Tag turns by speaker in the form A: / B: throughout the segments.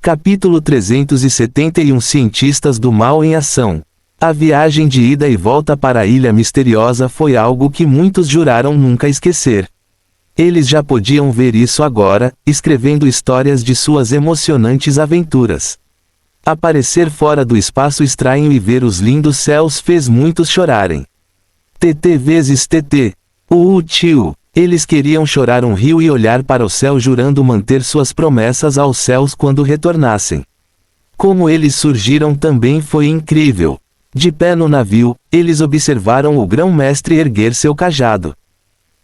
A: Capítulo 371 Cientistas do Mal em Ação. A viagem de ida e volta para a Ilha Misteriosa foi algo que muitos juraram nunca esquecer. Eles já podiam ver isso agora, escrevendo histórias de suas emocionantes aventuras. Aparecer fora do espaço estranho e ver os lindos céus fez muitos chorarem. TT vezes TT. Tio. Eles queriam chorar um rio e olhar para o céu jurando manter suas promessas aos céus quando retornassem. Como eles surgiram também foi incrível. De pé no navio, eles observaram o grão-mestre erguer seu cajado.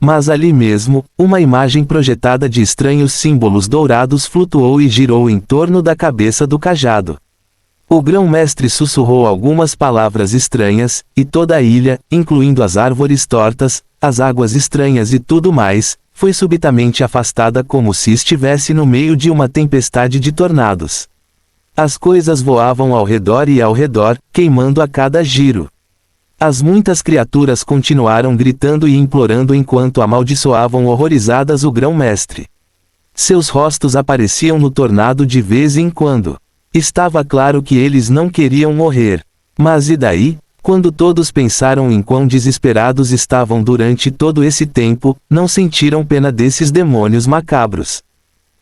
A: Mas ali mesmo, uma imagem projetada de estranhos símbolos dourados flutuou e girou em torno da cabeça do cajado. O grão-mestre sussurrou algumas palavras estranhas, e toda a ilha, incluindo as árvores tortas, as águas estranhas e tudo mais, foi subitamente afastada como se estivesse no meio de uma tempestade de tornados. As coisas voavam ao redor e ao redor, queimando a cada giro. As muitas criaturas continuaram gritando e implorando enquanto amaldiçoavam horrorizadas o grão-mestre. Seus rostos apareciam no tornado de vez em quando. Estava claro que eles não queriam morrer. Mas e daí? Quando todos pensaram em quão desesperados estavam durante todo esse tempo, não sentiram pena desses demônios macabros.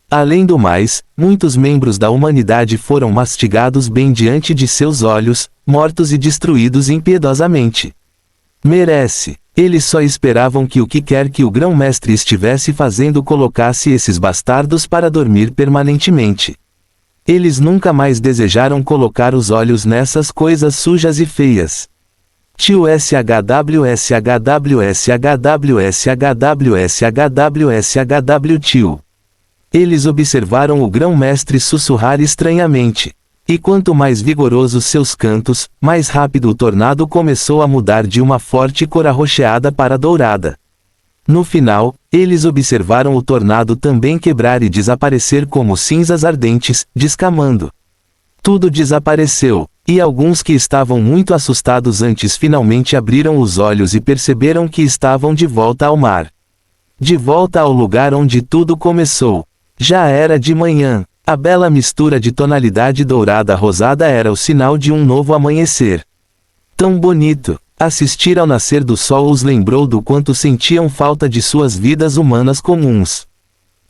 A: Além do mais, muitos membros da humanidade foram mastigados bem diante de seus olhos, mortos e destruídos impiedosamente. Merece. Eles só esperavam que o que quer que o grão-mestre estivesse fazendo colocasse esses bastardos para dormir permanentemente. Eles nunca mais desejaram colocar os olhos nessas coisas sujas e feias. Tio SHWSHWSHWSHWSHWSHW tio. Eles observaram o grão-mestre sussurrar estranhamente. E quanto mais vigorosos seus cantos, mais rápido o tornado começou a mudar de uma forte cor arroxeada para dourada. No final, eles observaram o tornado também quebrar e desaparecer como cinzas ardentes, descamando. Tudo desapareceu, e alguns que estavam muito assustados antes finalmente abriram os olhos e perceberam que estavam de volta ao mar. De volta ao lugar onde tudo começou. Já era de manhã. A bela mistura de tonalidade dourada-rosada era o sinal de um novo amanhecer. Tão bonito! Assistir ao nascer do sol os lembrou do quanto sentiam falta de suas vidas humanas comuns.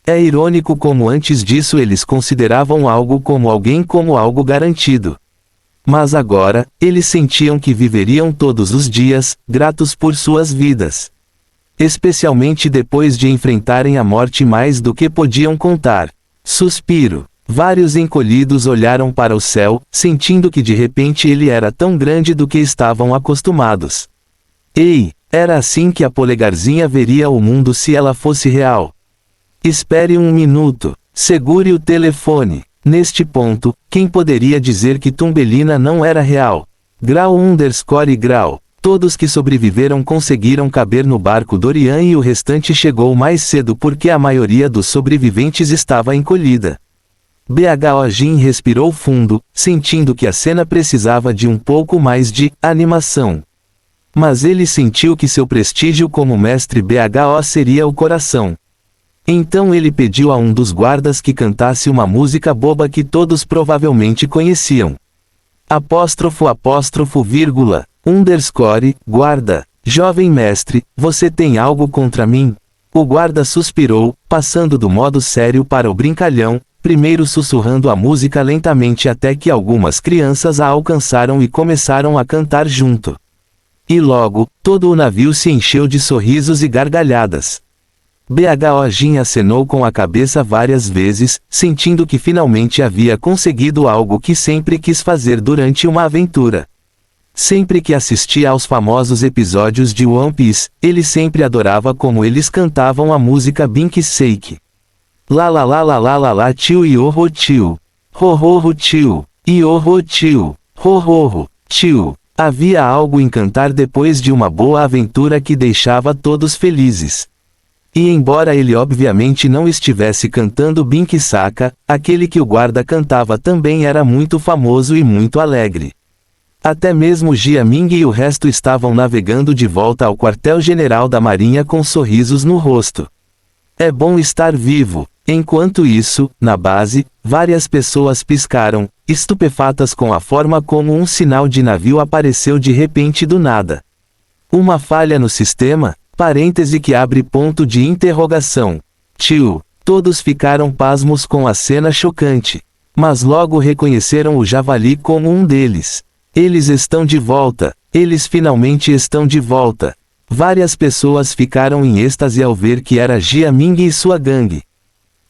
A: É irônico como antes disso eles consideravam algo como alguém como algo garantido. Mas agora, eles sentiam que viveriam todos os dias, gratos por suas vidas. Especialmente depois de enfrentarem a morte mais do que podiam contar. Suspiro. Vários encolhidos olharam para o céu, sentindo que de repente ele era tão grande do que estavam acostumados. Ei, era assim que a polegarzinha veria o mundo se ela fosse real. Espere um minuto. Segure o telefone. Neste ponto, quem poderia dizer que Tumbelina não era real? Grau_Grau. Todos que sobreviveram conseguiram caber no barco Dorian e o restante chegou mais cedo porque a maioria dos sobreviventes estava encolhida. Jin respirou fundo, sentindo que a cena precisava de um pouco mais de animação. Mas ele sentiu que seu prestígio como mestre BHO seria o coração. Então ele pediu a um dos guardas que cantasse uma música boba que todos provavelmente conheciam. Guarda, jovem mestre, você tem algo contra mim? O guarda suspirou, passando do modo sério para o brincalhão, primeiro sussurrando a música lentamente até que algumas crianças a alcançaram e começaram a cantar junto. E logo, todo o navio se encheu de sorrisos e gargalhadas. Jin acenou com a cabeça várias vezes, sentindo que finalmente havia conseguido algo que sempre quis fazer durante uma aventura. Sempre que assistia aos famosos episódios de One Piece, ele sempre adorava como eles cantavam a música Binky Seiki. La la la la la la la tio iorro tio. Ho tio. Iorro tio. Ho tio. Havia algo em cantar depois de uma boa aventura que deixava todos felizes. E embora ele obviamente não estivesse cantando Binky Saka, aquele que o guarda cantava também era muito famoso e muito alegre. Até mesmo Jia Ming e o resto estavam navegando de volta ao quartel-general da marinha com sorrisos no rosto. É bom estar vivo. Enquanto isso, na base, várias pessoas piscaram, estupefatas com a forma como um sinal de navio apareceu de repente do nada. Uma falha no sistema? Parêntese que abre ponto de interrogação. Tio. Todos ficaram pasmos com a cena chocante. Mas logo reconheceram o javali como um deles. Eles estão de volta. Eles finalmente estão de volta. Várias pessoas ficaram em êxtase ao ver que era Jia Ming e sua gangue.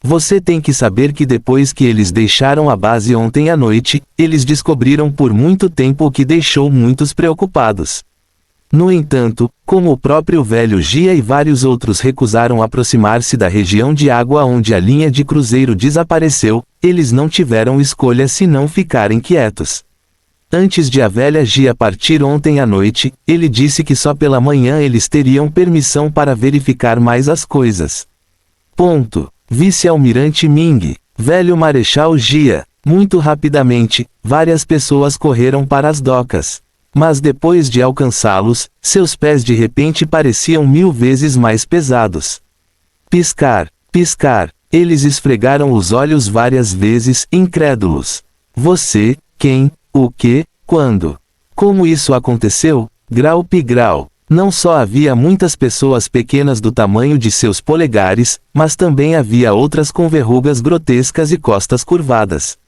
A: Você tem que saber que depois que eles deixaram a base ontem à noite, eles descobriram por muito tempo o que deixou muitos preocupados. No entanto, como o próprio velho Jia e vários outros recusaram aproximar-se da região de água onde a linha de cruzeiro desapareceu, eles não tiveram escolha senão ficarem quietos. Antes de a velha Jia partir ontem à noite, ele disse que só pela manhã eles teriam permissão para verificar mais as coisas. Ponto. Vice-almirante Ming, velho marechal Jia. Muito rapidamente, várias pessoas correram para as docas. Mas depois de alcançá-los, seus pés de repente pareciam 1000 vezes mais pesados. Piscar, piscar. Eles esfregaram os olhos várias vezes, incrédulos. Você, quem, o que, quando? Como isso aconteceu? Grau pi grau. Não só havia muitas pessoas pequenas do tamanho de seus polegares, mas também havia outras com verrugas grotescas e costas curvadas.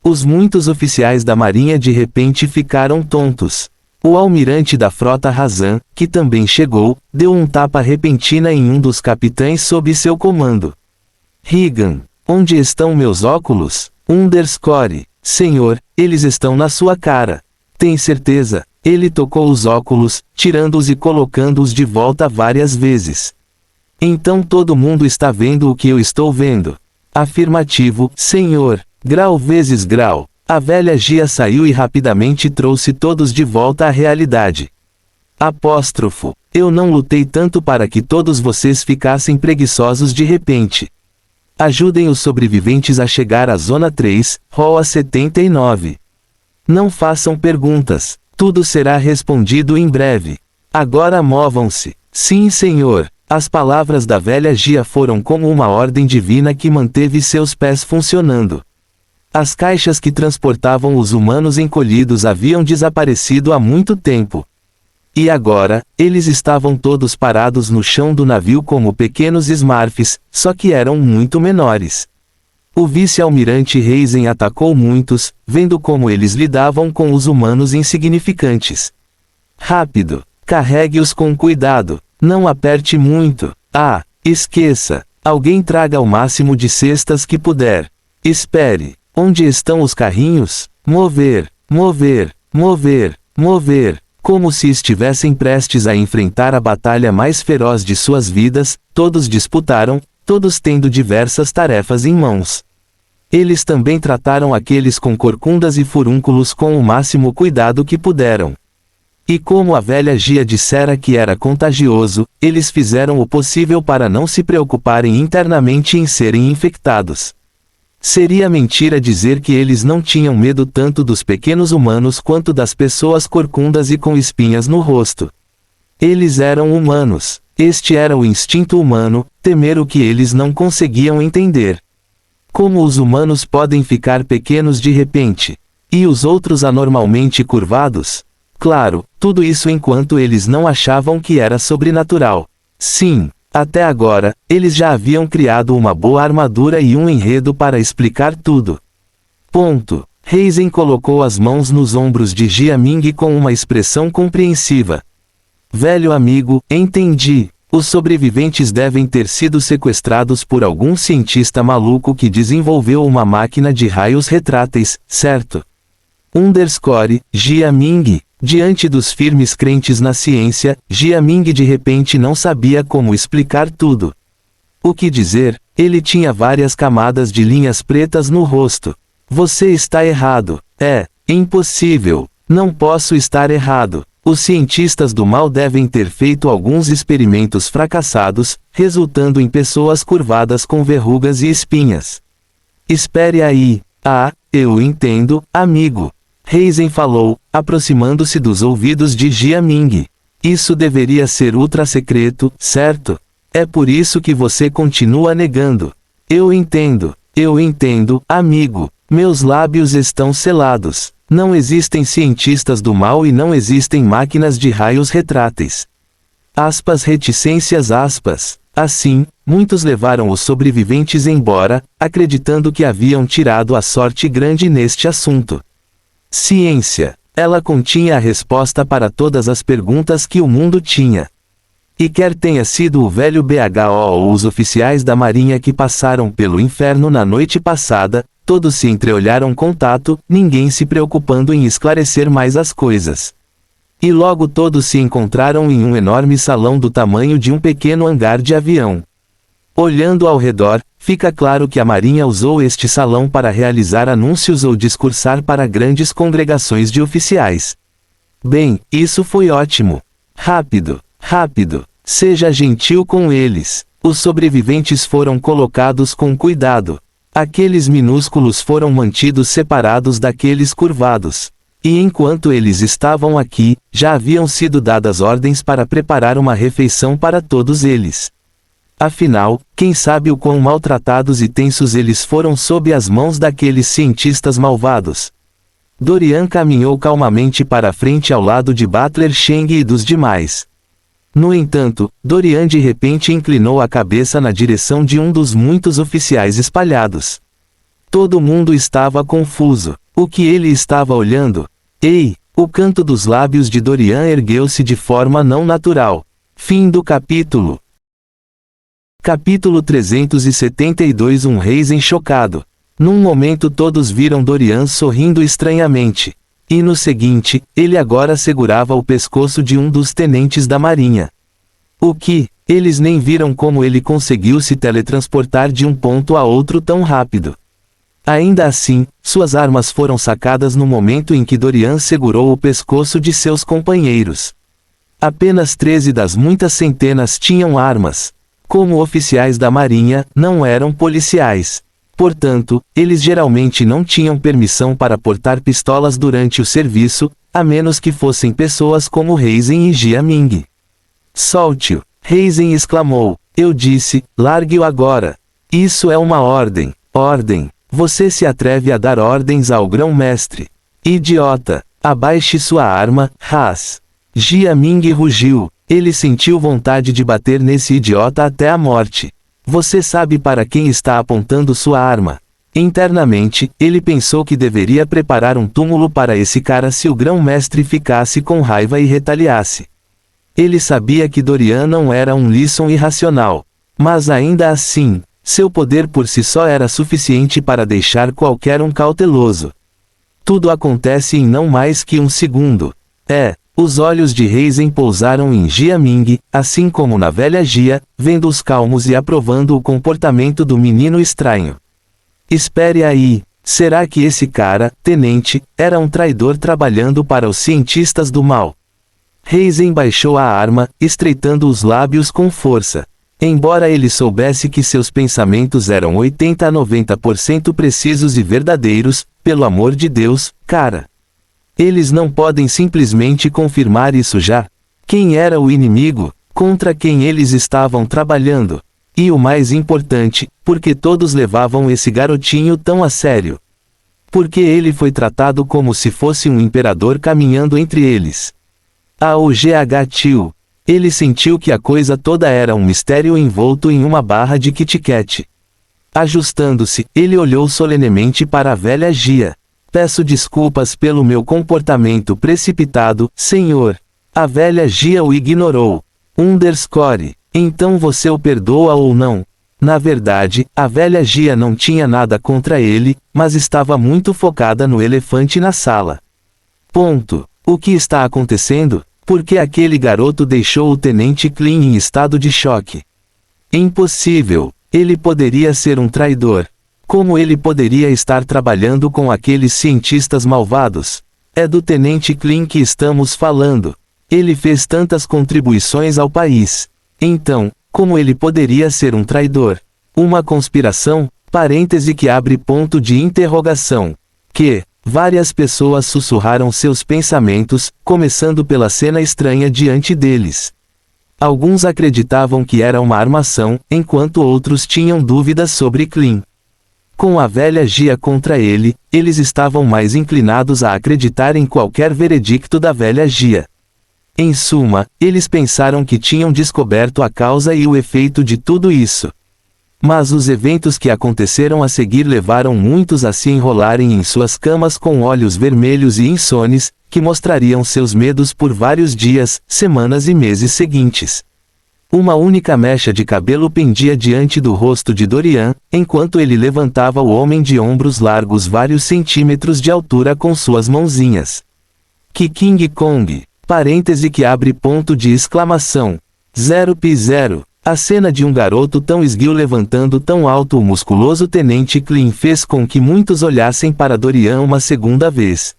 A: Os muitos oficiais da marinha de repente ficaram tontos. O almirante da frota Razan, que também chegou, deu um tapa repentina em um dos capitães sob seu comando. Regan, onde estão meus óculos? Underscore, senhor, eles estão na sua cara. Tem certeza? Ele tocou os óculos, tirando-os e colocando-os de volta várias vezes. Então todo mundo está vendo o que eu estou vendo. Afirmativo, senhor. Grau vezes grau. A velha Jia saiu e rapidamente trouxe todos de volta à realidade. Apóstrofo. Eu não lutei tanto para que todos vocês ficassem preguiçosos de repente. Ajudem os sobreviventes a chegar à Zona 3, Roa 79. Não façam perguntas. Tudo será respondido em breve. Agora movam-se. Sim, senhor. As palavras da velha Jia foram como uma ordem divina que manteve seus pés funcionando. As caixas que transportavam os humanos encolhidos haviam desaparecido há muito tempo. E agora, eles estavam todos parados no chão do navio como pequenos Smurfs, só que eram muito menores. O vice-almirante Reisen atacou muitos, vendo como eles lidavam com os humanos insignificantes. Rápido! Carregue-os com cuidado. Não aperte muito. Ah, esqueça. Alguém traga o máximo de cestas que puder. Espere. Onde estão os carrinhos? Mover, mover, mover, mover. Como se estivessem prestes a enfrentar a batalha mais feroz de suas vidas, todos disputaram, todos tendo diversas tarefas em mãos. Eles também trataram aqueles com corcundas e furúnculos com o máximo cuidado que puderam. E como a velha Jia dissera que era contagioso, eles fizeram o possível para não se preocuparem internamente em serem infectados. Seria mentira dizer que eles não tinham medo tanto dos pequenos humanos quanto das pessoas corcundas e com espinhas no rosto. Eles eram humanos. Este era o instinto humano, temer o que eles não conseguiam entender. Como os humanos podem ficar pequenos de repente? E os outros anormalmente curvados? Claro, tudo isso enquanto eles não achavam que era sobrenatural. Sim. Até agora, eles já haviam criado uma boa armadura e um enredo para explicar tudo. Ponto. Reisen colocou as mãos nos ombros de Jia Ming com uma expressão compreensiva. Velho amigo, entendi. Os sobreviventes devem ter sido sequestrados por algum cientista maluco que desenvolveu uma máquina de raios retráteis, certo? Underscore, Jia Ming. Diante dos firmes crentes na ciência, Jia Ming de repente não sabia como explicar tudo. O que dizer? Ele tinha várias camadas de linhas pretas no rosto. Você está errado. É impossível. Não posso estar errado. Os cientistas do mal devem ter feito alguns experimentos fracassados, resultando em pessoas curvadas com verrugas e espinhas. Espere aí. Ah, eu entendo, amigo. Reisen falou, aproximando-se dos ouvidos de Jia Ming. Isso deveria ser ultra secreto, certo? É por isso que você continua negando. Eu entendo, amigo. Meus lábios estão selados. Não existem cientistas do mal e não existem máquinas de raios retráteis. Aspas reticências aspas. Assim, muitos levaram os sobreviventes embora, acreditando que haviam tirado a sorte grande neste assunto. Ciência. Ela continha a resposta para todas as perguntas que o mundo tinha. E quer tenha sido o velho BHO ou os oficiais da Marinha que passaram pelo inferno na noite passada, todos se entreolharam com tato, ninguém se preocupando em esclarecer mais as coisas. E logo todos se encontraram em um enorme salão do tamanho de um pequeno hangar de avião. Olhando ao redor, fica claro que a Marinha usou este salão para realizar anúncios ou discursar para grandes congregações de oficiais. Bem, isso foi ótimo. Rápido. Seja gentil com eles. Os sobreviventes foram colocados com cuidado. Aqueles minúsculos foram mantidos separados daqueles curvados. E enquanto eles estavam aqui, já haviam sido dadas ordens para preparar uma refeição para todos eles. Afinal, quem sabe o quão maltratados e tensos eles foram sob as mãos daqueles cientistas malvados. Dorian caminhou calmamente para a frente ao lado de Butler Cheng e dos demais. No entanto, Dorian de repente inclinou a cabeça na direção de um dos muitos oficiais espalhados. Todo mundo estava confuso. O que ele estava olhando? Ei! O canto dos lábios de Dorian ergueu-se de forma não natural. Fim do capítulo. Capítulo 372 Um Raisin chocado. Num momento todos viram Dorian sorrindo estranhamente. E no seguinte, ele agora segurava o pescoço de um dos tenentes da Marinha. O que? Eles nem viram como ele conseguiu se teletransportar de um ponto a outro tão rápido. Ainda assim, suas armas foram sacadas no momento em que Dorian segurou o pescoço de seus companheiros. Apenas 13 das muitas centenas tinham armas. Como oficiais da Marinha, não eram policiais. Portanto, eles geralmente não tinham permissão para portar pistolas durante o serviço, a menos que fossem pessoas como Raisin e Jia Ming. Solte-o! Raisin exclamou. Eu disse, largue-o agora. Isso é uma ordem. Ordem. Você se atreve a dar ordens ao grão-mestre. Idiota. Abaixe sua arma, Haas. Jia Ming rugiu. Ele sentiu vontade de bater nesse idiota até a morte. Você sabe para quem está apontando sua arma. Internamente, ele pensou que deveria preparar um túmulo para esse cara se o grão-mestre ficasse com raiva e retaliasse. Ele sabia que Dorian não era um Lisson irracional. Mas ainda assim, seu poder por si só era suficiente para deixar qualquer um cauteloso. Tudo acontece em não mais que um segundo. Os olhos de Raisin pousaram em Jia Ming, assim como na velha Jia, vendo-os calmos e aprovando o comportamento do menino estranho. Espere aí, será que esse cara, tenente, era um traidor trabalhando para os cientistas do mal? Raisin baixou a arma, estreitando os lábios com força. Embora ele soubesse que seus pensamentos eram 80 a 90% precisos e verdadeiros, pelo amor de Deus, cara. Eles não podem simplesmente confirmar isso já. Quem era o inimigo, contra quem eles estavam trabalhando? E o mais importante, por que todos levavam esse garotinho tão a sério? Porque ele foi tratado como se fosse um imperador caminhando entre eles. O GH tio. Ele sentiu que a coisa toda era um mistério envolto em uma barra de Kit Kat. Ajustando-se, ele olhou solenemente para a velha Jia. Peço desculpas pelo meu comportamento precipitado, senhor. A velha Jia o ignorou. Então você o perdoa ou não? Na verdade, a velha Jia não tinha nada contra ele, mas estava muito focada no elefante na sala. Ponto. O que está acontecendo? Por que aquele garoto deixou o tenente Klein em estado de choque? Impossível. Ele poderia ser um traidor. Como ele poderia estar trabalhando com aqueles cientistas malvados? É do tenente Klein que estamos falando. Ele fez tantas contribuições ao país. Então, como ele poderia ser um traidor? Uma conspiração? Parêntese que abre ponto de interrogação. Várias pessoas sussurraram seus pensamentos, começando pela cena estranha diante deles. Alguns acreditavam que era uma armação, enquanto outros tinham dúvidas sobre Clean. Com a velha Gia contra ele, eles estavam mais inclinados a acreditar em qualquer veredicto da velha Gia. Em suma, eles pensaram que tinham descoberto a causa e o efeito de tudo isso. Mas os eventos que aconteceram a seguir levaram muitos a se enrolarem em suas camas com olhos vermelhos e insones, que mostrariam seus medos por vários dias, semanas e meses seguintes. Uma única mecha de cabelo pendia diante do rosto de Dorian, enquanto ele levantava o homem de ombros largos vários centímetros de altura com suas mãozinhas. Que King Kong, parêntese que abre ponto de exclamação. 0p0. A cena de um garoto tão esguio levantando tão alto o musculoso Tenente Clean fez com que muitos olhassem para Dorian uma segunda vez.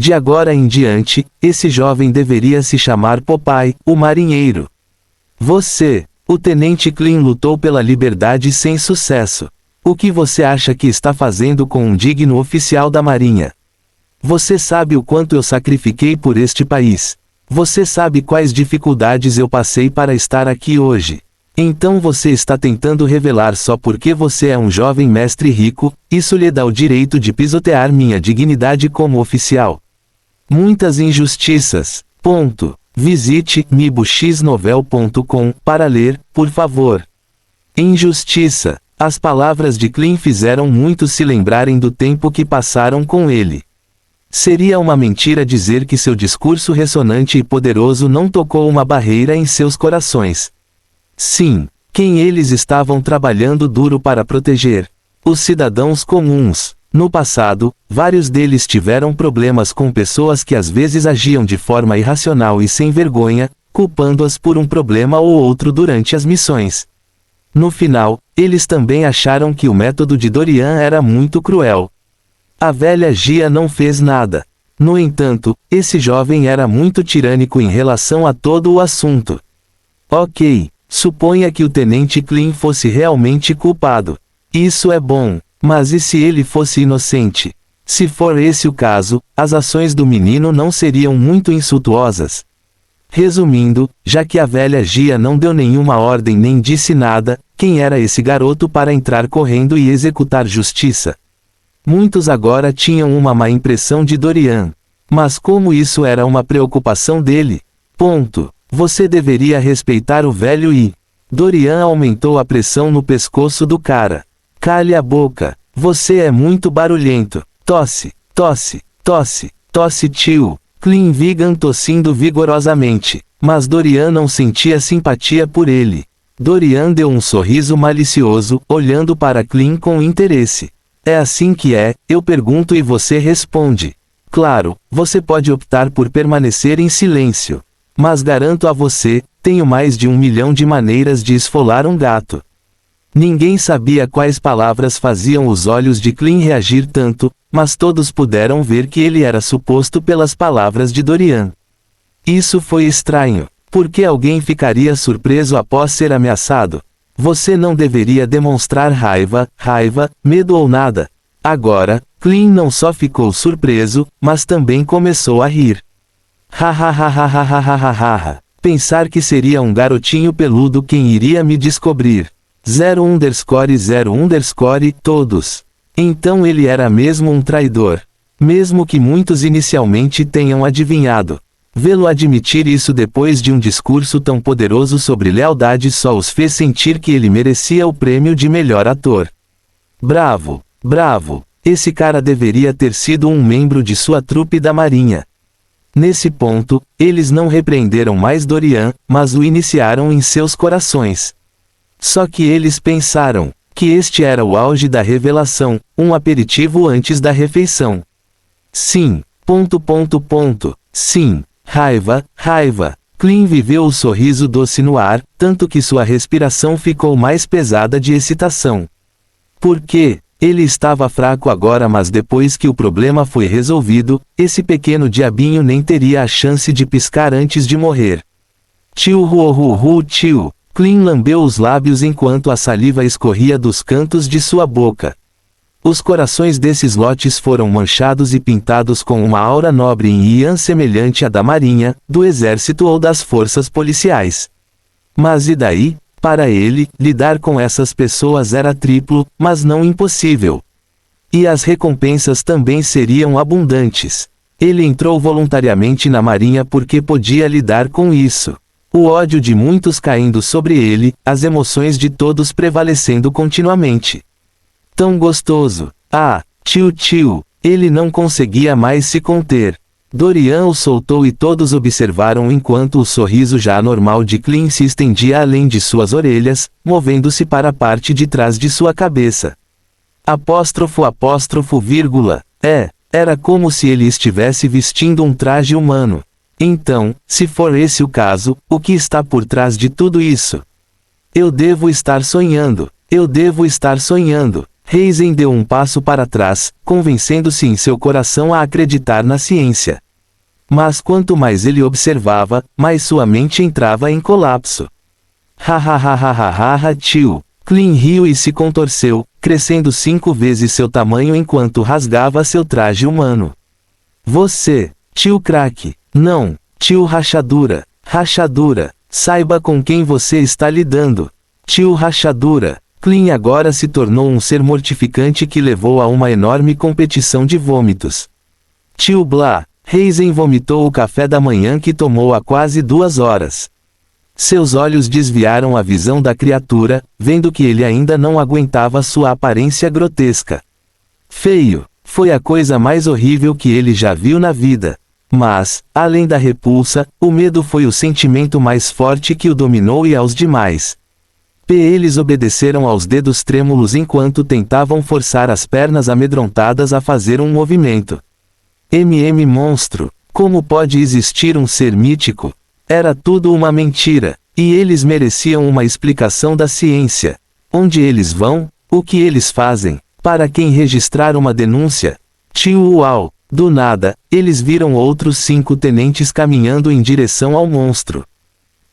A: De agora em diante, esse jovem deveria se chamar Popeye, o marinheiro. O Tenente Clean lutou pela liberdade sem sucesso. O que você acha que está fazendo com um digno oficial da Marinha? Você sabe o quanto eu sacrifiquei por este país. Você sabe quais dificuldades eu passei para estar aqui hoje. Então você está tentando revelar só porque você é um jovem mestre rico, isso lhe dá o direito de pisotear minha dignidade como oficial. Muitas injustiças. Ponto. Visite mibuxnovel.com para ler, por favor. Injustiça. As palavras de Clean fizeram muitos se lembrarem do tempo que passaram com ele. Seria uma mentira dizer que seu discurso ressonante e poderoso não tocou uma barreira em seus corações. Sim, quem eles estavam trabalhando duro para proteger? Os cidadãos comuns. No passado, vários deles tiveram problemas com pessoas que às vezes agiam de forma irracional e sem vergonha, culpando-as por um problema ou outro durante as missões. No final, eles também acharam que o método de Dorian era muito cruel. A velha Gia não fez nada. No entanto, esse jovem era muito tirânico em relação a todo o assunto. Ok, suponha que o Tenente Clean fosse realmente culpado. Isso é bom. Mas e se ele fosse inocente? Se for esse o caso, as ações do menino não seriam muito insultuosas. Resumindo, já que a velha Gia não deu nenhuma ordem nem disse nada, quem era esse garoto para entrar correndo e executar justiça? Muitos agora tinham uma má impressão de Dorian. Mas como isso era uma preocupação dele? Ponto. Você deveria respeitar o velho e... Dorian aumentou a pressão no pescoço do cara. Cale a boca. Você é muito barulhento. Tosse, tosse, tosse, tosse tio. Clean Vegan tossindo vigorosamente. Mas Dorian não sentia simpatia por ele. Dorian deu um sorriso malicioso, olhando para Clean com interesse. É assim que é, eu pergunto e você responde. Claro, você pode optar por permanecer em silêncio. Mas garanto a você, tenho mais de 1 milhão de maneiras de esfolar um gato. Ninguém sabia quais palavras faziam os olhos de Clean reagir tanto, mas todos puderam ver que ele era suposto pelas palavras de Dorian. Isso foi estranho. Por que alguém ficaria surpreso após ser ameaçado? Você não deveria demonstrar raiva, medo ou nada. Agora, Clean não só ficou surpreso, mas também começou a rir. Hahaha. Pensar que seria um garotinho peludo quem iria me descobrir. 0_0_ todos. Então ele era mesmo um traidor. Mesmo que muitos inicialmente tenham adivinhado. Vê-lo admitir isso depois de um discurso tão poderoso sobre lealdade só os fez sentir que ele merecia o prêmio de melhor ator. Bravo, bravo. Esse cara deveria ter sido um membro de sua trupe da Marinha. Nesse ponto, eles não repreenderam mais Dorian, mas o iniciaram em seus corações. Só que eles pensaram que este era o auge da revelação, um aperitivo antes da refeição. Sim. Sim. Raiva. Clean viveu o sorriso doce no ar, tanto que sua respiração ficou mais pesada de excitação. Por quê? Ele estava fraco agora, mas depois que o problema foi resolvido, esse pequeno diabinho nem teria a chance de piscar antes de morrer. Tio. Clean lambeu os lábios enquanto a saliva escorria dos cantos de sua boca. Os corações desses lotes foram manchados e pintados com uma aura nobre em Ian semelhante à da marinha, do exército ou das forças policiais. Mas e daí? Para ele, lidar com essas pessoas era triplo, mas não impossível. E as recompensas também seriam abundantes. Ele entrou voluntariamente na marinha porque podia lidar com isso. O ódio de muitos caindo sobre ele, as emoções de todos prevalecendo continuamente. Tão gostoso. Ah, tio, ele não conseguia mais se conter. Dorian o soltou e todos observaram enquanto o sorriso já anormal de Clean se estendia além de suas orelhas, movendo-se para a parte de trás de sua cabeça. Vírgula. Era como se ele estivesse vestindo um traje humano. Então, se for esse o caso, o que está por trás de tudo isso? Eu devo estar sonhando. Raisin deu um passo para trás, convencendo-se em seu coração a acreditar na ciência. Mas quanto mais ele observava, mais sua mente entrava em colapso. Tio. Clean riu e se contorceu, crescendo 5 vezes seu tamanho enquanto rasgava seu traje humano. Você, tio Crack. Não, tio Rachadura. Saiba com quem você está lidando. Tio Rachadura. Clean agora se tornou um ser mortificante que levou a uma enorme competição de vômitos. Tio Blah. Raisin vomitou o café da manhã que tomou há quase 2 horas. Seus olhos desviaram a visão da criatura, vendo que ele ainda não aguentava sua aparência grotesca. Feio. Foi a coisa mais horrível que ele já viu na vida. Mas, além da repulsa, o medo foi o sentimento mais forte que o dominou e aos demais. Eles obedeceram aos dedos trêmulos enquanto tentavam forçar as pernas amedrontadas a fazer um movimento. Monstro. Como pode existir um ser mítico? Era tudo uma mentira, e eles mereciam uma explicação da ciência. Onde eles vão? O que eles fazem? Para quem registrar uma denúncia? Tio Uau. Do nada, eles viram outros 5 tenentes caminhando em direção ao monstro.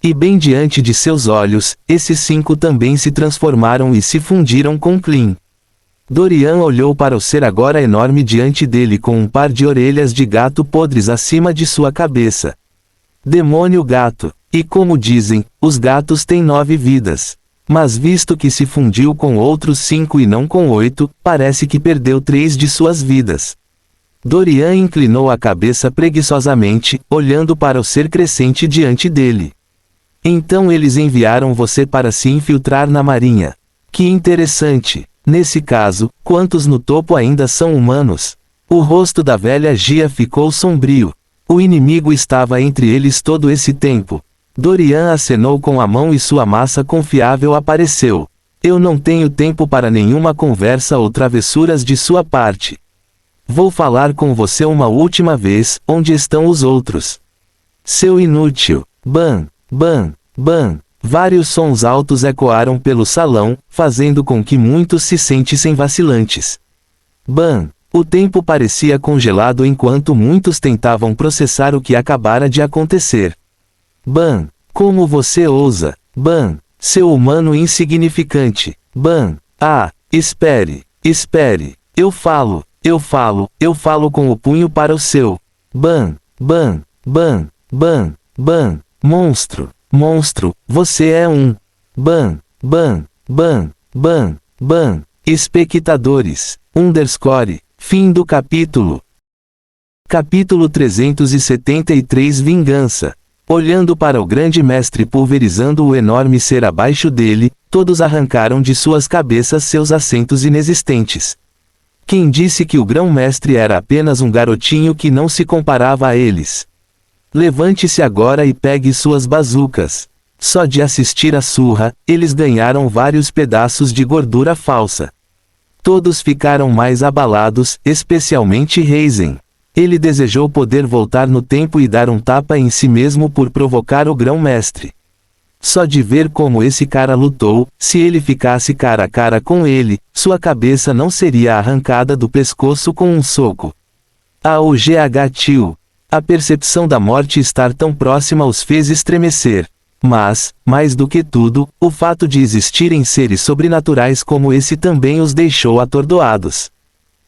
A: E bem diante de seus olhos, esses 5 também se transformaram e se fundiram com Clean. Dorian olhou para o ser agora enorme diante dele com um par de orelhas de gato podres acima de sua cabeça. Demônio gato. E como dizem, os gatos têm 9 vidas. Mas visto que se fundiu com outros 5 e não com 8, parece que perdeu 3 de suas vidas. Dorian inclinou a cabeça preguiçosamente, olhando para o ser crescente diante dele. Então eles enviaram você para se infiltrar na marinha. Que interessante. Nesse caso, quantos no topo ainda são humanos? O rosto da velha Gia ficou sombrio. O inimigo estava entre eles todo esse tempo. Dorian acenou com a mão e sua massa confiável apareceu. Eu não tenho tempo para nenhuma conversa ou travessuras de sua parte. Vou falar com você uma última vez, onde estão os outros? Seu inútil. Ban. Vários sons altos ecoaram pelo salão, fazendo com que muitos se sentissem vacilantes. Ban. O tempo parecia congelado enquanto muitos tentavam processar o que acabara de acontecer. Ban. Como você ousa? Ban. Seu humano insignificante. Ban. Ah, espere. Eu falo com o punho para o seu. Ban. Monstro, você é um. Ban. Espectadores. Fim do capítulo. Capítulo 373 Vingança. Olhando para o grande mestre pulverizando o enorme ser abaixo dele, todos arrancaram de suas cabeças seus assentos inexistentes. Quem disse que o grão-mestre era apenas um garotinho que não se comparava a eles? Levante-se agora e pegue suas bazucas. Só de assistir à surra, eles ganharam vários pedaços de gordura falsa. Todos ficaram mais abalados, especialmente Raisin. Ele desejou poder voltar no tempo e dar um tapa em si mesmo por provocar o grão-mestre. Só de ver como esse cara lutou, se ele ficasse cara a cara com ele, sua cabeça não seria arrancada do pescoço com um soco. Tio. A percepção da morte estar tão próxima os fez estremecer. Mas, mais do que tudo, o fato de existirem seres sobrenaturais como esse também os deixou atordoados.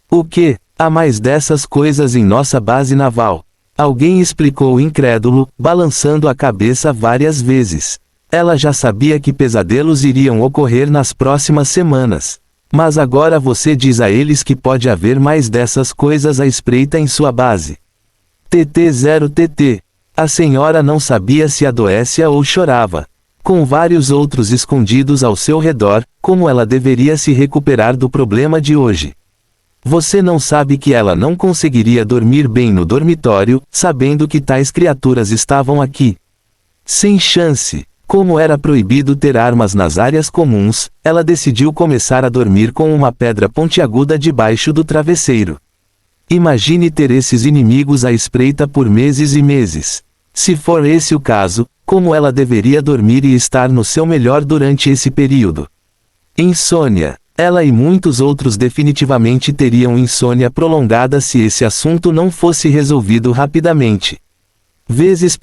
A: O que? Há mais dessas coisas em nossa base naval? Alguém explicou incrédulo, balançando a cabeça várias vezes. Ela já sabia que pesadelos iriam ocorrer nas próximas semanas. Mas agora você diz a eles que pode haver mais dessas coisas à espreita em sua base. TT0TT. A senhora não sabia se adoecia ou chorava. Com vários outros escondidos ao seu redor, como ela deveria se recuperar do problema de hoje? Você não sabe que ela não conseguiria dormir bem no dormitório, sabendo que tais criaturas estavam aqui? Sem chance. Como era proibido ter armas nas áreas comuns, ela decidiu começar a dormir com uma pedra pontiaguda debaixo do travesseiro. Imagine ter esses inimigos à espreita por meses e meses. Se for esse o caso, como ela deveria dormir e estar no seu melhor durante esse período? Insônia. Ela e muitos outros definitivamente teriam insônia prolongada se esse assunto não fosse resolvido rapidamente. Vezes.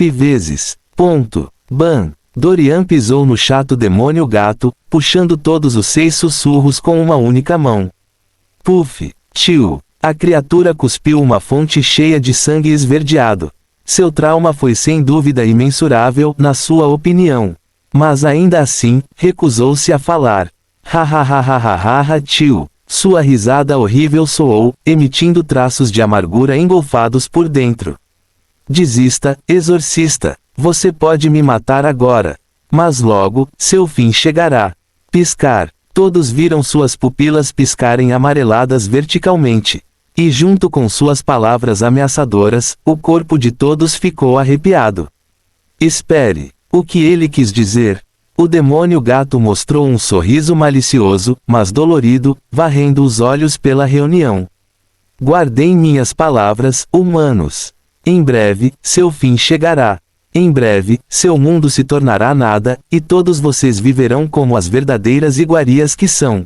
A: Ponto. Ban. Dorian pisou no chato demônio gato, puxando todos os 6 sussurros com uma única mão. Puff. Tio. A criatura cuspiu uma fonte cheia de sangue esverdeado. Seu trauma foi sem dúvida imensurável, na sua opinião. Mas ainda assim, recusou-se a falar. Hahaha, tio. Sua risada horrível soou, emitindo traços de amargura engolfados por dentro. Desista, exorcista. Você pode me matar agora. Mas logo, seu fim chegará. Piscar. Todos viram suas pupilas piscarem amareladas verticalmente. E junto com suas palavras ameaçadoras, o corpo de todos ficou arrepiado. Espere. O que ele quis dizer? O demônio gato mostrou um sorriso malicioso, mas dolorido, varrendo os olhos pela reunião. Guardem minhas palavras, humanos. Em breve, seu fim chegará. Em breve, seu mundo se tornará nada, e todos vocês viverão como as verdadeiras iguarias que são.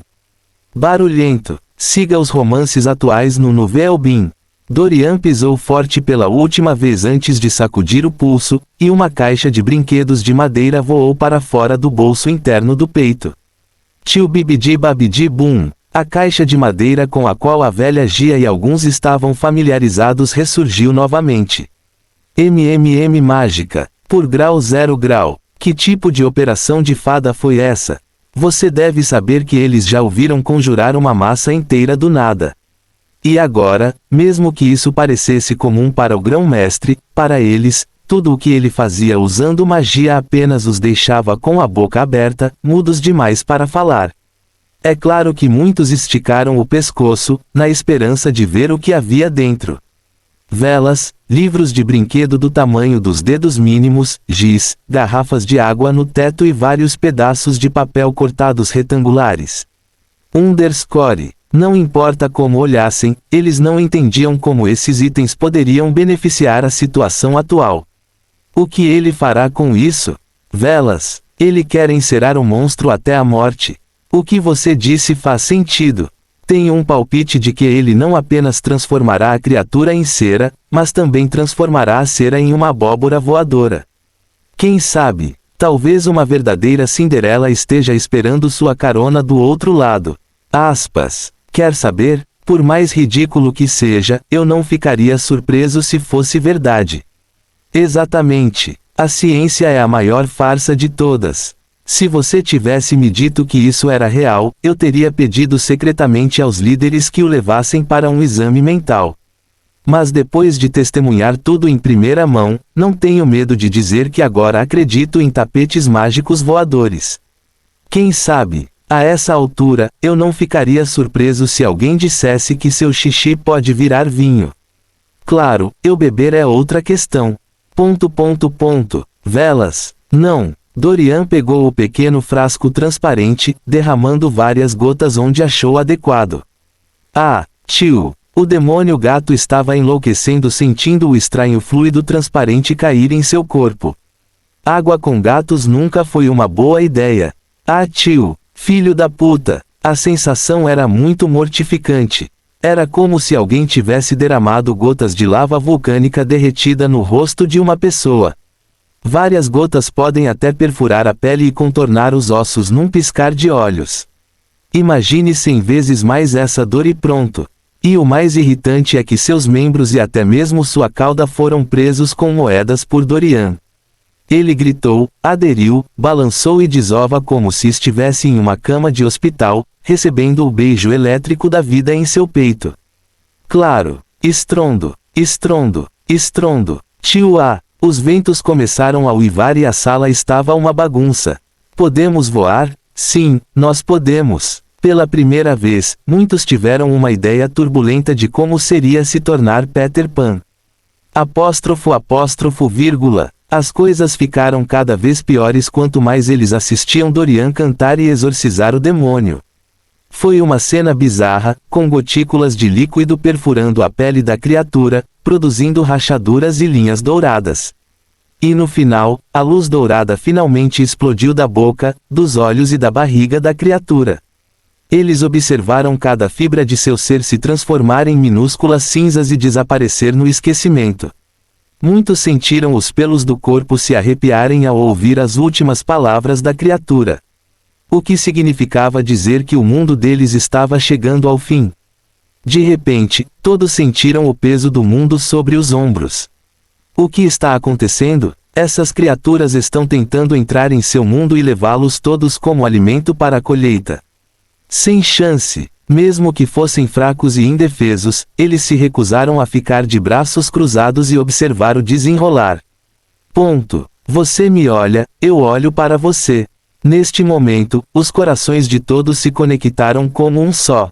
A: Barulhento. Siga os romances atuais no Novelbin. Dorian pisou forte pela última vez antes de sacudir o pulso, e uma caixa de brinquedos de madeira voou para fora do bolso interno do peito. Tio Bibidi Babidi Boom. A caixa de madeira com a qual a velha Gia e alguns estavam familiarizados ressurgiu novamente. Mágica. Por grau 0 grau. Que tipo de operação de fada foi essa? Você deve saber que eles já ouviram conjurar uma massa inteira do nada. E agora, mesmo que isso parecesse comum para o grão-mestre, para eles, tudo o que ele fazia usando magia apenas os deixava com a boca aberta, mudos demais para falar. É claro que muitos esticaram o pescoço, na esperança de ver o que havia dentro. Velas, livros de brinquedo do tamanho dos dedos mínimos, giz, garrafas de água no teto e vários pedaços de papel cortados retangulares. Underscore. Não importa como olhassem, eles não entendiam como esses itens poderiam beneficiar a situação atual. O que ele fará com isso? Velas. Ele quer encerar o monstro até a morte. O que você disse faz sentido. Tenho um palpite de que ele não apenas transformará a criatura em cera, mas também transformará a cera em uma abóbora voadora. Quem sabe, talvez uma verdadeira Cinderela esteja esperando sua carona do outro lado. Aspas. Quer saber? Por mais ridículo que seja, eu não ficaria surpreso se fosse verdade. Exatamente. A ciência é a maior farsa de todas. Se você tivesse me dito que isso era real, eu teria pedido secretamente aos líderes que o levassem para um exame mental. Mas depois de testemunhar tudo em primeira mão, não tenho medo de dizer que agora acredito em tapetes mágicos voadores. Quem sabe, a essa altura, eu não ficaria surpreso se alguém dissesse que seu xixi pode virar vinho. Claro, eu beber é outra questão. Velas. Não. Dorian pegou o pequeno frasco transparente, derramando várias gotas onde achou adequado. Ah, tio! O demônio gato estava enlouquecendo sentindo o estranho fluido transparente cair em seu corpo. Água com gatos nunca foi uma boa ideia. Ah, tio! Filho da puta! A sensação era muito mortificante. Era como se alguém tivesse derramado gotas de lava vulcânica derretida no rosto de uma pessoa. Várias gotas podem até perfurar a pele e contornar os ossos num piscar de olhos. Imagine 100 vezes mais essa dor e pronto. E o mais irritante é que seus membros e até mesmo sua cauda foram presos com moedas por Dorian. Ele gritou, aderiu, balançou e desova como se estivesse em uma cama de hospital, recebendo o beijo elétrico da vida em seu peito. Claro. Estrondo, estrondo, estrondo. Tio-a! Os ventos começaram a uivar e a sala estava uma bagunça. Podemos voar? Sim, nós podemos. Pela primeira vez, muitos tiveram uma ideia turbulenta de como seria se tornar Peter Pan. Apóstrofo apóstrofo vírgula. As coisas ficaram cada vez piores quanto mais eles assistiam Dorian cantar e exorcizar o demônio. Foi uma cena bizarra, com gotículas de líquido perfurando a pele da criatura, produzindo rachaduras e linhas douradas. E no final, a luz dourada finalmente explodiu da boca, dos olhos e da barriga da criatura. Eles observaram cada fibra de seu ser se transformar em minúsculas cinzas e desaparecer no esquecimento. Muitos sentiram os pelos do corpo se arrepiarem ao ouvir as últimas palavras da criatura. O que significava dizer que o mundo deles estava chegando ao fim. De repente, todos sentiram o peso do mundo sobre os ombros. O que está acontecendo? Essas criaturas estão tentando entrar em seu mundo e levá-los todos como alimento para a colheita. Sem chance. Mesmo que fossem fracos e indefesos, eles se recusaram a ficar de braços cruzados e observar o desenrolar. Ponto. Você me olha, eu olho para você. Neste momento, os corações de todos se conectaram como um só.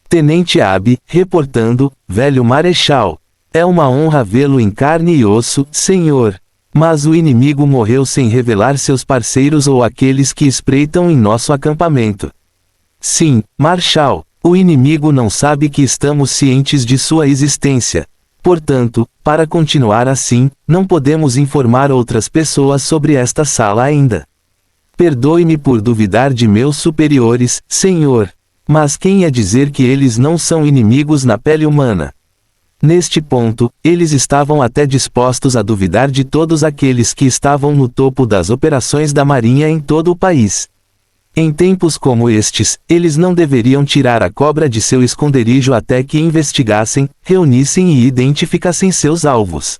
A: Tenente Abby, reportando, velho marechal. É uma honra vê-lo em carne e osso, senhor. Mas o inimigo morreu sem revelar seus parceiros ou aqueles que espreitam em nosso acampamento. Sim, Marshal, o inimigo não sabe que estamos cientes de sua existência. Portanto, para continuar assim, não podemos informar outras pessoas sobre esta sala ainda. Perdoe-me por duvidar de meus superiores, senhor. Mas quem é dizer que eles não são inimigos na pele humana? Neste ponto, eles estavam até dispostos a duvidar de todos aqueles que estavam no topo das operações da Marinha em todo o país. Em tempos como estes, eles não deveriam tirar a cobra de seu esconderijo até que investigassem, reunissem e identificassem seus alvos.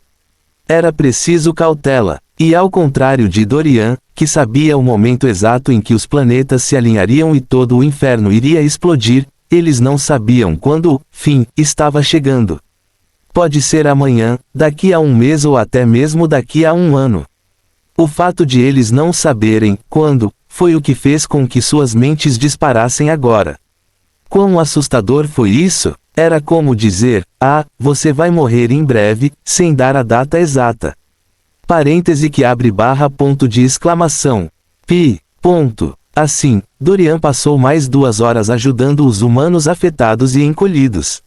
A: Era preciso cautela, e ao contrário de Dorian, que sabia o momento exato em que os planetas se alinhariam e todo o inferno iria explodir, eles não sabiam quando o fim estava chegando. Pode ser amanhã, daqui a um mês ou até mesmo daqui a um ano. O fato de eles não saberem quando foi o que fez com que suas mentes disparassem agora. Quão assustador foi isso? Era como dizer, você vai morrer em breve, sem dar a data exata. Parêntese que abre barra ponto de exclamação. Pi, ponto. Assim, Dorian passou mais 2 horas ajudando os humanos afetados e encolhidos.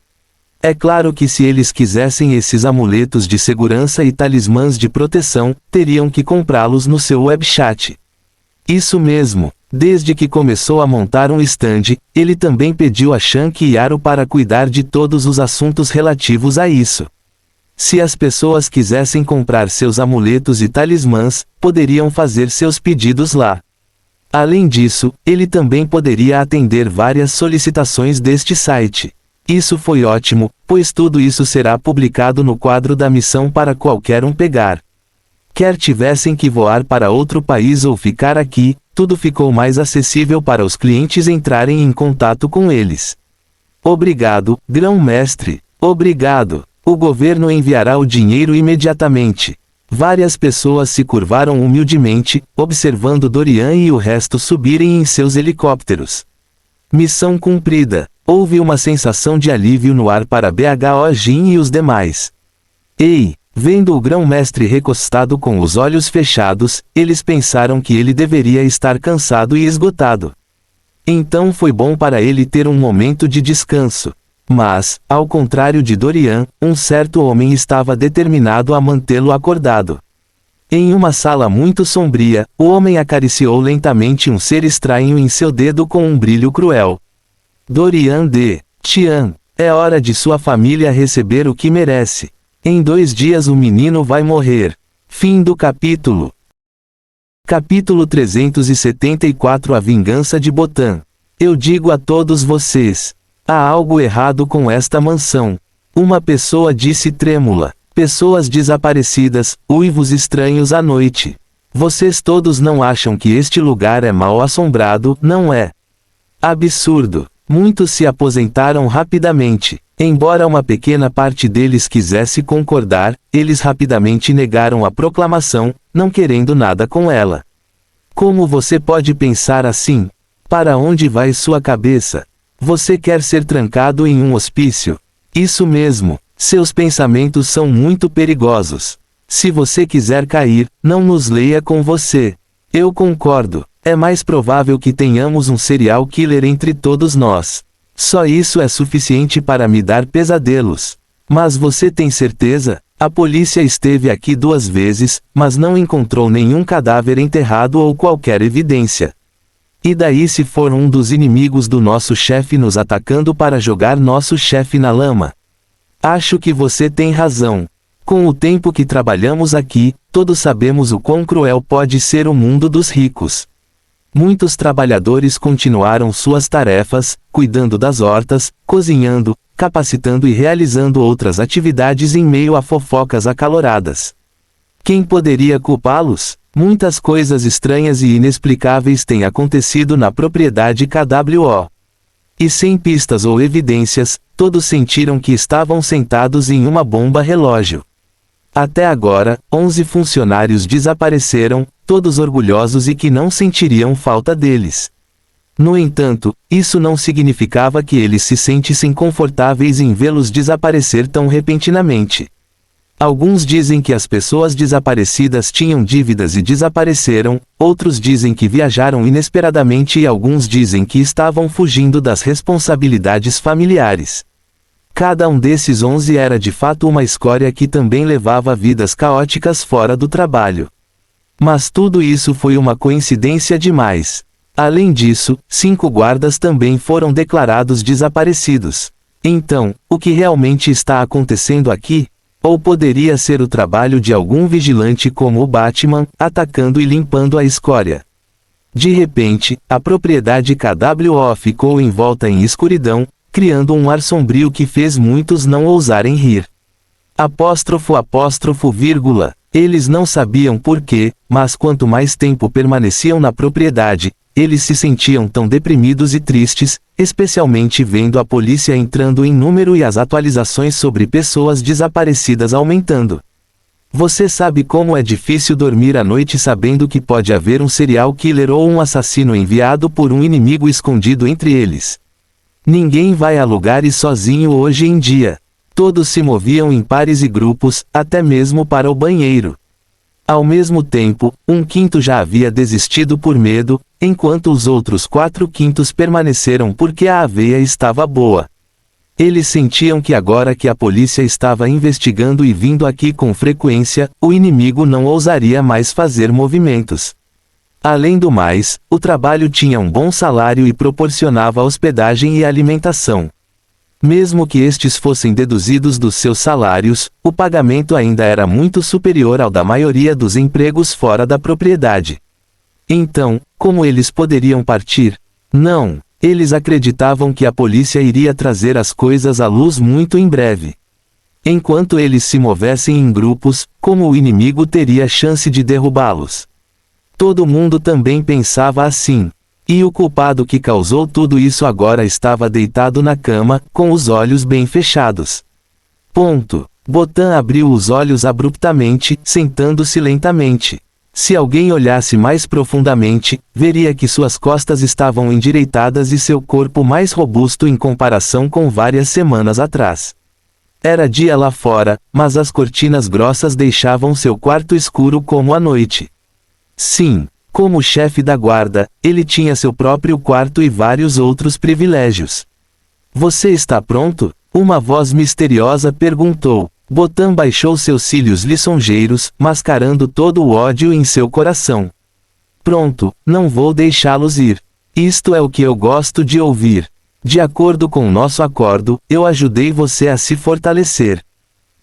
A: É claro que se eles quisessem esses amuletos de segurança e talismãs de proteção, teriam que comprá-los no seu webchat. Isso mesmo, desde que começou a montar um stand, ele também pediu a Shank e Yaro para cuidar de todos os assuntos relativos a isso. Se as pessoas quisessem comprar seus amuletos e talismãs, poderiam fazer seus pedidos lá. Além disso, ele também poderia atender várias solicitações deste site. Isso foi ótimo, pois tudo isso será publicado no quadro da missão para qualquer um pegar. Quer tivessem que voar para outro país ou ficar aqui, tudo ficou mais acessível para os clientes entrarem em contato com eles. Obrigado, Grão-Mestre. Obrigado. O governo enviará o dinheiro imediatamente. Várias pessoas se curvaram humildemente, observando Dorian e o resto subirem em seus helicópteros. Missão cumprida. Houve uma sensação de alívio no ar para Bho-Jin e os demais. Ei! Vendo o grão-mestre recostado com os olhos fechados, eles pensaram que ele deveria estar cansado e esgotado. Então foi bom para ele ter um momento de descanso. Mas, ao contrário de Dorian, um certo homem estava determinado a mantê-lo acordado. Em uma sala muito sombria, o homem acariciou lentamente um ser estranho em seu dedo com um brilho cruel. Dorian de Tian, é hora de sua família receber o que merece. Em 2 dias o menino vai morrer. Fim do capítulo. Capítulo 374 A Vingança de Botan. Eu digo a todos vocês. Há algo errado com esta mansão. Uma pessoa disse trêmula. Pessoas desaparecidas, uivos estranhos à noite. Vocês todos não acham que este lugar é mal assombrado, não é? Absurdo. Muitos se aposentaram rapidamente. Embora uma pequena parte deles quisesse concordar, eles rapidamente negaram a proclamação, não querendo nada com ela. Como você pode pensar assim? Para onde vai sua cabeça? Você quer ser trancado em um hospício? Isso mesmo, seus pensamentos são muito perigosos. Se você quiser cair, não nos leia com você. Eu concordo. É mais provável que tenhamos um serial killer entre todos nós. Só isso é suficiente para me dar pesadelos. Mas você tem certeza? A polícia esteve aqui 2 vezes, mas não encontrou nenhum cadáver enterrado ou qualquer evidência. E daí se for um dos inimigos do nosso chefe nos atacando para jogar nosso chefe na lama? Acho que você tem razão. Com o tempo que trabalhamos aqui, todos sabemos o quão cruel pode ser o mundo dos ricos. Muitos trabalhadores continuaram suas tarefas, cuidando das hortas, cozinhando, capacitando e realizando outras atividades em meio a fofocas acaloradas. Quem poderia culpá-los? Muitas coisas estranhas e inexplicáveis têm acontecido na propriedade KWO. E sem pistas ou evidências, todos sentiram que estavam sentados em uma bomba relógio. Até agora, 11 funcionários desapareceram, todos orgulhosos e que não sentiriam falta deles. No entanto, isso não significava que eles se sentissem confortáveis em vê-los desaparecer tão repentinamente. Alguns dizem que as pessoas desaparecidas tinham dívidas e desapareceram, outros dizem que viajaram inesperadamente e alguns dizem que estavam fugindo das responsabilidades familiares. Cada um desses 11 era de fato uma escória que também levava vidas caóticas fora do trabalho. Mas tudo isso foi uma coincidência demais. Além disso, 5 guardas também foram declarados desaparecidos. Então, o que realmente está acontecendo aqui? Ou poderia ser o trabalho de algum vigilante como o Batman, atacando e limpando a escória. De repente, a propriedade KWO ficou envolta em escuridão, criando um ar sombrio que fez muitos não ousarem rir. Vírgula. Eles não sabiam por quê, mas quanto mais tempo permaneciam na propriedade, eles se sentiam tão deprimidos e tristes, especialmente vendo a polícia entrando em número e as atualizações sobre pessoas desaparecidas aumentando. Você sabe como é difícil dormir à noite sabendo que pode haver um serial killer ou um assassino enviado por um inimigo escondido entre eles. Ninguém vai a lugares sozinho hoje em dia. Todos se moviam em pares e grupos, até mesmo para o banheiro. Ao mesmo tempo, 1/5 já havia desistido por medo, enquanto os outros 4/5 permaneceram porque a aveia estava boa. Eles sentiam que agora que a polícia estava investigando e vindo aqui com frequência, o inimigo não ousaria mais fazer movimentos. Além do mais, o trabalho tinha um bom salário e proporcionava hospedagem e alimentação. Mesmo que estes fossem deduzidos dos seus salários, o pagamento ainda era muito superior ao da maioria dos empregos fora da propriedade. Então, como eles poderiam partir? Não, eles acreditavam que a polícia iria trazer as coisas à luz muito em breve. Enquanto eles se movessem em grupos, como o inimigo teria chance de derrubá-los? Todo mundo também pensava assim. E o culpado que causou tudo isso agora estava deitado na cama, com os olhos bem fechados. Botan abriu os olhos abruptamente, sentando-se lentamente. Se alguém olhasse mais profundamente, veria que suas costas estavam endireitadas e seu corpo mais robusto em comparação com várias semanas atrás. Era dia lá fora, mas as cortinas grossas deixavam seu quarto escuro como a noite. Sim, como chefe da guarda, ele tinha seu próprio quarto e vários outros privilégios. Você está pronto? Uma voz misteriosa perguntou. Botan baixou seus cílios lisonjeiros, mascarando todo o ódio em seu coração. Pronto, não vou deixá-los ir. Isto é o que eu gosto de ouvir. De acordo com nosso acordo, eu ajudei você a se fortalecer.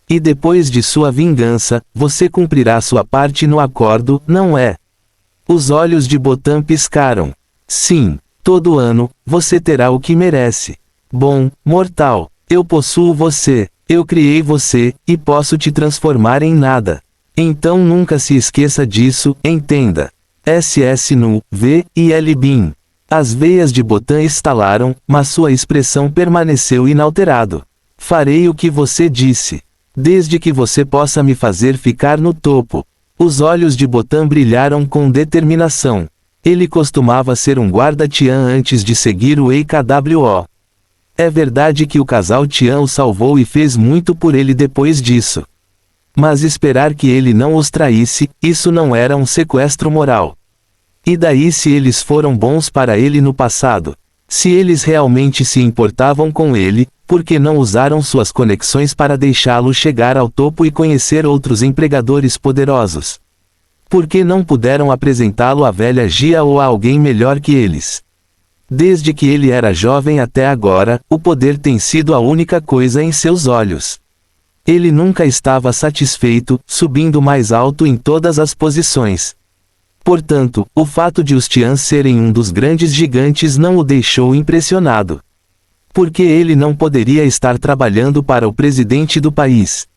A: E depois de sua vingança, você cumprirá sua parte no acordo, não é? Os olhos de Botan piscaram. Sim, todo ano, você terá o que merece. Bom, mortal, eu possuo você, eu criei você, e posso te transformar em nada. Então nunca se esqueça disso, entenda. SS Nu, V, e L Bin. As veias de Botan estalaram, mas sua expressão permaneceu inalterado. Farei o que você disse. Desde que você possa me fazer ficar no topo. Os olhos de Botan brilharam com determinação. Ele costumava ser um guarda Tian antes de seguir o EKWO. É verdade que o casal Tian o salvou e fez muito por ele depois disso. Mas esperar que ele não os traísse, isso não era um sequestro moral. E daí se eles foram bons para ele no passado? Se eles realmente se importavam com ele, por que não usaram suas conexões para deixá-lo chegar ao topo e conhecer outros empregadores poderosos? Por que não puderam apresentá-lo à velha Gia ou a alguém melhor que eles? Desde que ele era jovem até agora, o poder tem sido a única coisa em seus olhos. Ele nunca estava satisfeito, subindo mais alto em todas as posições. Portanto, o fato de os Tians serem um dos grandes gigantes não o deixou impressionado. Porque ele não poderia estar trabalhando para o presidente do país.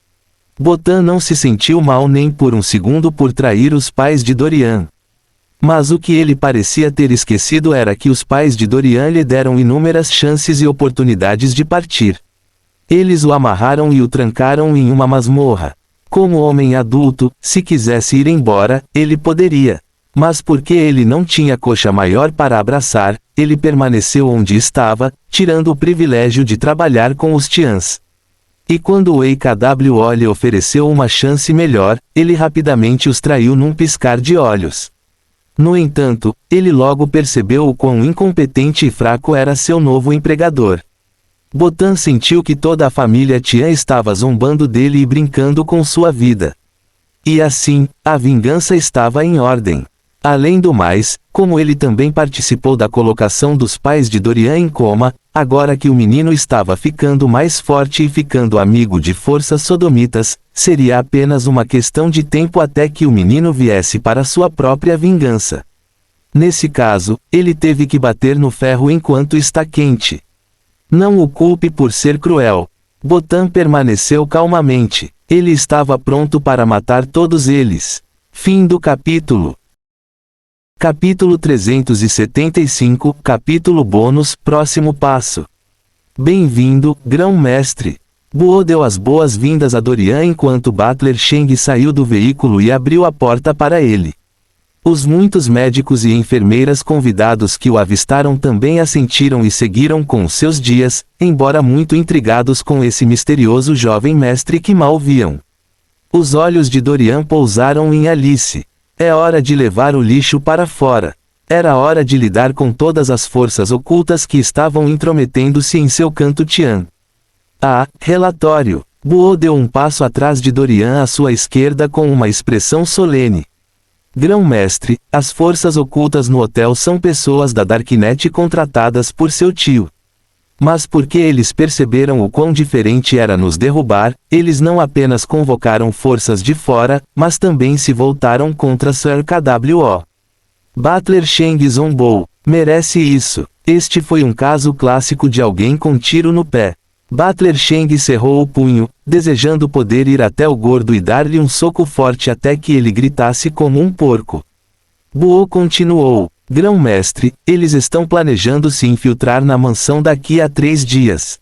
A: Botan não se sentiu mal nem por um segundo por trair os pais de Dorian. Mas o que ele parecia ter esquecido era que os pais de Dorian lhe deram inúmeras chances e oportunidades de partir. Eles o amarraram e o trancaram em uma masmorra. Como homem adulto, se quisesse ir embora, ele poderia. Mas porque ele não tinha coxa maior para abraçar, ele permaneceu onde estava, tirando o privilégio de trabalhar com os Tians. E quando o EKWO lhe ofereceu uma chance melhor, ele rapidamente os traiu num piscar de olhos. No entanto, ele logo percebeu o quão incompetente e fraco era seu novo empregador. Botan sentiu que toda a família Tian estava zombando dele e brincando com sua vida. E assim, a vingança estava em ordem. Além do mais, como ele também participou da colocação dos pais de Dorian em coma, agora que o menino estava ficando mais forte e ficando amigo de forças sodomitas, seria apenas uma questão de tempo até que o menino viesse para sua própria vingança. Nesse caso, ele teve que bater no ferro enquanto está quente. Não o culpe por ser cruel. Botan permaneceu calmamente. Ele estava pronto para matar todos eles. Fim do capítulo. Capítulo 375, capítulo bônus, próximo passo. Bem-vindo, grão-mestre. Buo deu as boas-vindas a Dorian enquanto Butler Sheng saiu do veículo e abriu a porta para ele. Os muitos médicos e enfermeiras convidados que o avistaram também assentiram e seguiram com os seus dias, embora muito intrigados com esse misterioso jovem mestre que mal viam. Os olhos de Dorian pousaram em Alice. É hora de levar o lixo para fora. Era hora de lidar com todas as forças ocultas que estavam intrometendo-se em seu canto Tian. Relatório. Buo deu um passo atrás de Dorian à sua esquerda com uma expressão solene. Grão-mestre, as forças ocultas no hotel são pessoas da Darknet contratadas por seu tio. Mas porque eles perceberam o quão diferente era nos derrubar, eles não apenas convocaram forças de fora, mas também se voltaram contra Sr. KWO. Butler Sheng zombou. Merece isso. Este foi um caso clássico de alguém com tiro no pé. Butler Sheng cerrou o punho, desejando poder ir até o gordo e dar-lhe um soco forte até que ele gritasse como um porco. Buo continuou. Grão-mestre, eles estão planejando se infiltrar na mansão daqui a 3 dias.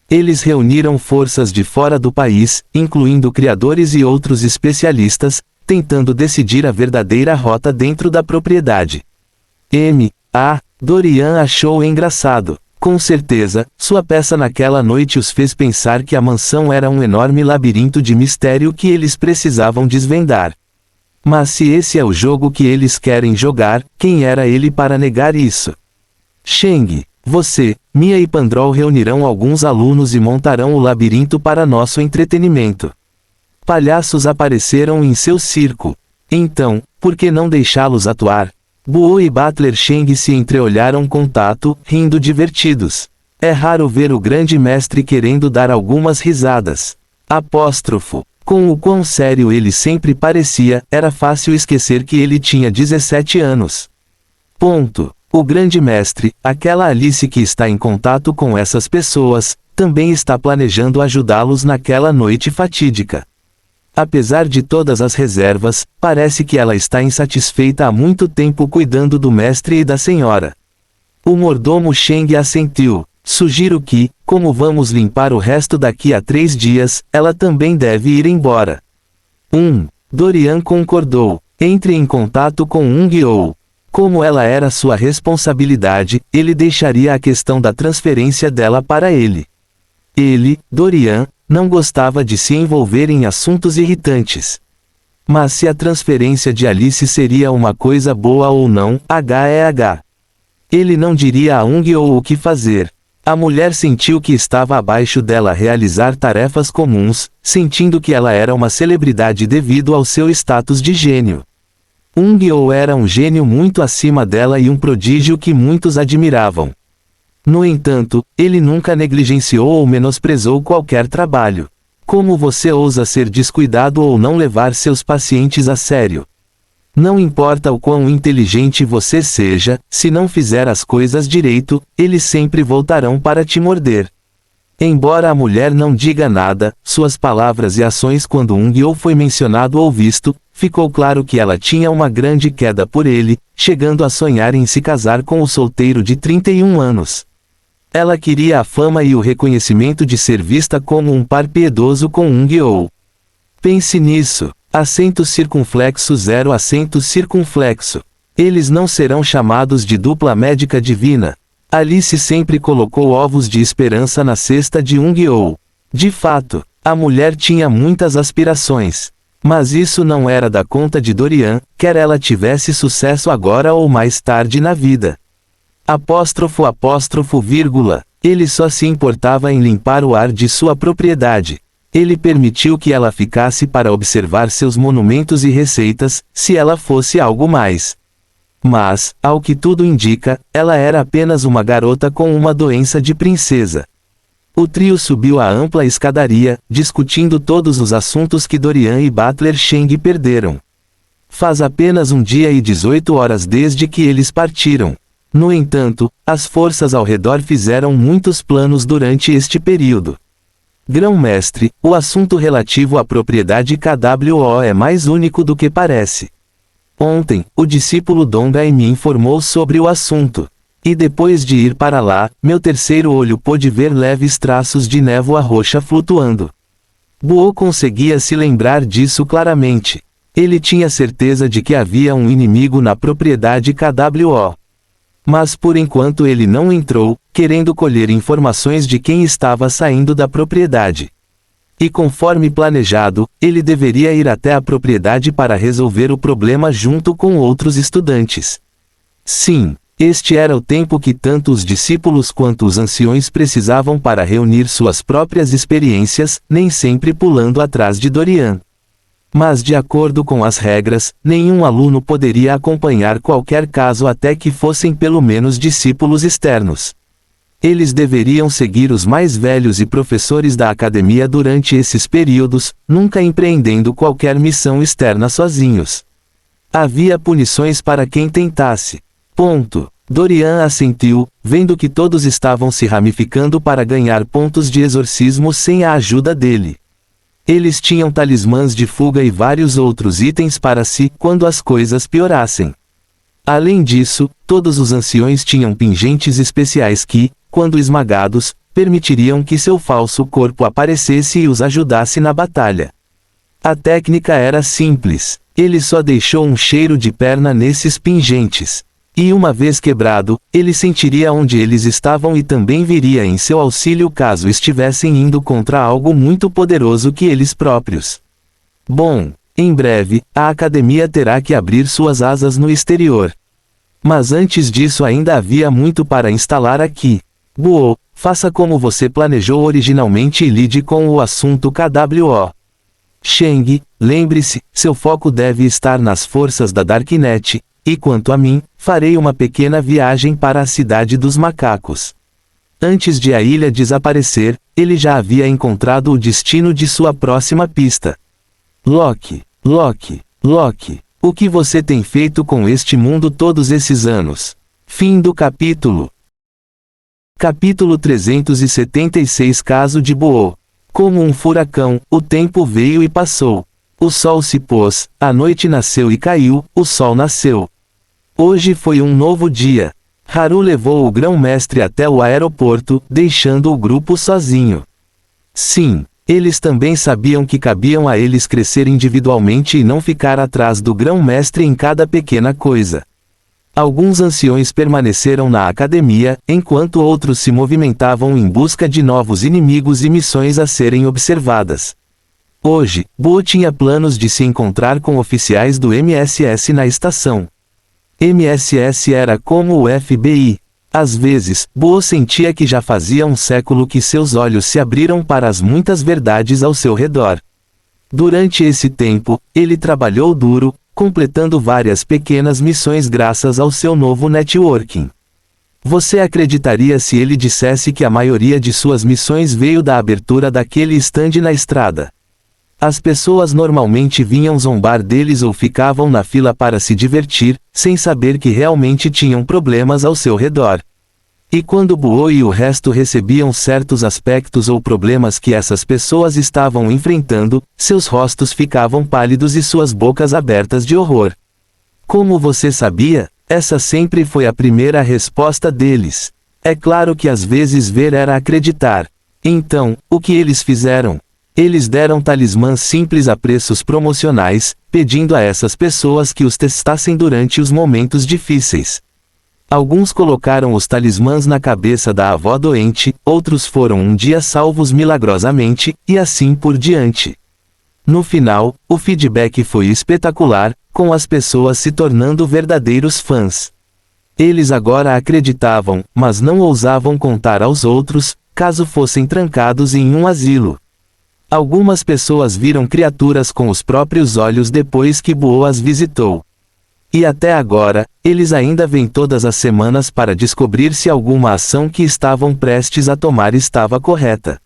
A: Eles reuniram forças de fora do país, incluindo criadores e outros especialistas, tentando decidir a verdadeira rota dentro da propriedade. Dorian achou engraçado. Com certeza, sua peça naquela noite os fez pensar que a mansão era um enorme labirinto de mistério que eles precisavam desvendar. Mas se esse é o jogo que eles querem jogar, quem era ele para negar isso? Sheng, você, Mia e Pandrol reunirão alguns alunos e montarão o labirinto para nosso entretenimento. Palhaços apareceram em seu circo. Então, por que não deixá-los atuar? Buo e Butler Sheng se entreolharam com tato, rindo divertidos. É raro ver o grande mestre querendo dar algumas risadas. Com o quão sério ele sempre parecia, era fácil esquecer que ele tinha 17 anos. O grande mestre, aquela Alice que está em contato com essas pessoas, também está planejando ajudá-los naquela noite fatídica. Apesar de todas as reservas, parece que ela está insatisfeita há muito tempo cuidando do mestre e da senhora. O mordomo Sheng assentiu. Sugiro que, como vamos limpar o resto daqui a 3 dias, ela também deve ir embora. Dorian concordou. Entre em contato com Ung-Oh. Como ela era sua responsabilidade, ele deixaria a questão da transferência dela para ele. Ele, Dorian, não gostava de se envolver em assuntos irritantes. Mas se a transferência de Alice seria uma coisa boa ou não, H é H. Ele não diria a Ung-Oh o que fazer. A mulher sentiu que estava abaixo dela realizar tarefas comuns, sentindo que ela era uma celebridade devido ao seu status de gênio. Ung-Oh era um gênio muito acima dela e um prodígio que muitos admiravam. No entanto, ele nunca negligenciou ou menosprezou qualquer trabalho. Como você ousa ser descuidado ou não levar seus pacientes a sério? Não importa o quão inteligente você seja, se não fizer as coisas direito, eles sempre voltarão para te morder. Embora a mulher não diga nada, suas palavras e ações quando Ung-Oh foi mencionado ou visto, ficou claro que ela tinha uma grande queda por ele, chegando a sonhar em se casar com o solteiro de 31 anos. Ela queria a fama e o reconhecimento de ser vista como um par piedoso com Ung-Oh. Pense nisso. Acento circunflexo 0 acento circunflexo. Eles não serão chamados de dupla médica divina. Alice sempre colocou ovos de esperança na cesta de Ung-Oh. De fato, a mulher tinha muitas aspirações. Mas isso não era da conta de Dorian, quer ela tivesse sucesso agora ou mais tarde na vida. Vírgula. Ele só se importava em limpar o ar de sua propriedade. Ele permitiu que ela ficasse para observar seus monumentos e receitas, se ela fosse algo mais. Mas, ao que tudo indica, ela era apenas uma garota com uma doença de princesa. O trio subiu a ampla escadaria, discutindo todos os assuntos que Dorian e Butler Sheng perderam. Faz apenas 1 dia e 18 horas desde que eles partiram. No entanto, as forças ao redor fizeram muitos planos durante este período. Grão-mestre, o assunto relativo à propriedade KWO é mais único do que parece. Ontem, o discípulo Dongai me informou sobre o assunto. E depois de ir para lá, meu terceiro olho pôde ver leves traços de névoa roxa flutuando. Buo conseguia se lembrar disso claramente. Ele tinha certeza de que havia um inimigo na propriedade KWO. Mas por enquanto ele não entrou, querendo colher informações de quem estava saindo da propriedade. E conforme planejado, ele deveria ir até a propriedade para resolver o problema junto com outros estudantes. Sim, este era o tempo que tanto os discípulos quanto os anciões precisavam para reunir suas próprias experiências, nem sempre pulando atrás de Dorian. Mas de acordo com as regras, nenhum aluno poderia acompanhar qualquer caso até que fossem pelo menos discípulos externos. Eles deveriam seguir os mais velhos e professores da academia durante esses períodos, nunca empreendendo qualquer missão externa sozinhos. Havia punições para quem tentasse. Dorian assentiu, vendo que todos estavam se ramificando para ganhar pontos de exorcismo sem a ajuda dele. Eles tinham talismãs de fuga e vários outros itens para si quando as coisas piorassem. Além disso, todos os anciões tinham pingentes especiais que, quando esmagados, permitiriam que seu falso corpo aparecesse e os ajudasse na batalha. A técnica era simples. Ele só deixou um cheiro de perna nesses pingentes. E uma vez quebrado, ele sentiria onde eles estavam e também viria em seu auxílio caso estivessem indo contra algo muito poderoso que eles próprios. Bom, em breve, a academia terá que abrir suas asas no exterior. Mas antes disso ainda havia muito para instalar aqui. Buo, faça como você planejou originalmente e lide com o assunto KWO. Sheng, lembre-se, seu foco deve estar nas forças da Darknet. E quanto a mim, farei uma pequena viagem para a cidade dos macacos. Antes de a ilha desaparecer, ele já havia encontrado o destino de sua próxima pista. Locke, o que você tem feito com este mundo todos esses anos? Fim do capítulo. Capítulo 376 Caso de Buo. Como um furacão, o tempo veio e passou. O sol se pôs, a noite nasceu e caiu, o sol nasceu. Hoje foi um novo dia. Haru levou o grão-mestre até o aeroporto, deixando o grupo sozinho. Sim, eles também sabiam que cabiam a eles crescer individualmente e não ficar atrás do grão-mestre em cada pequena coisa. Alguns anciões permaneceram na academia, enquanto outros se movimentavam em busca de novos inimigos e missões a serem observadas. Hoje, Boo tinha planos de se encontrar com oficiais do MSS na estação. MSS era como o FBI. Às vezes, Boo sentia que já fazia um século que seus olhos se abriram para as muitas verdades ao seu redor. Durante esse tempo, ele trabalhou duro, completando várias pequenas missões graças ao seu novo networking. Você acreditaria se ele dissesse que a maioria de suas missões veio da abertura daquele estande na estrada? As pessoas normalmente vinham zombar deles ou ficavam na fila para se divertir, sem saber que realmente tinham problemas ao seu redor. E quando Boo e o resto recebiam certos aspectos ou problemas que essas pessoas estavam enfrentando, seus rostos ficavam pálidos e suas bocas abertas de horror. Como você sabia? Essa sempre foi a primeira resposta deles. É claro que às vezes ver era acreditar. Então, o que eles fizeram? Eles deram talismãs simples a preços promocionais, pedindo a essas pessoas que os testassem durante os momentos difíceis. Alguns colocaram os talismãs na cabeça da avó doente, outros foram um dia salvos milagrosamente, e assim por diante. No final, o feedback foi espetacular, com as pessoas se tornando verdadeiros fãs. Eles agora acreditavam, mas não ousavam contar aos outros, caso fossem trancados em um asilo. Algumas pessoas viram criaturas com os próprios olhos depois que Boo as visitou. E até agora, eles ainda vêm todas as semanas para descobrir se alguma ação que estavam prestes a tomar estava correta.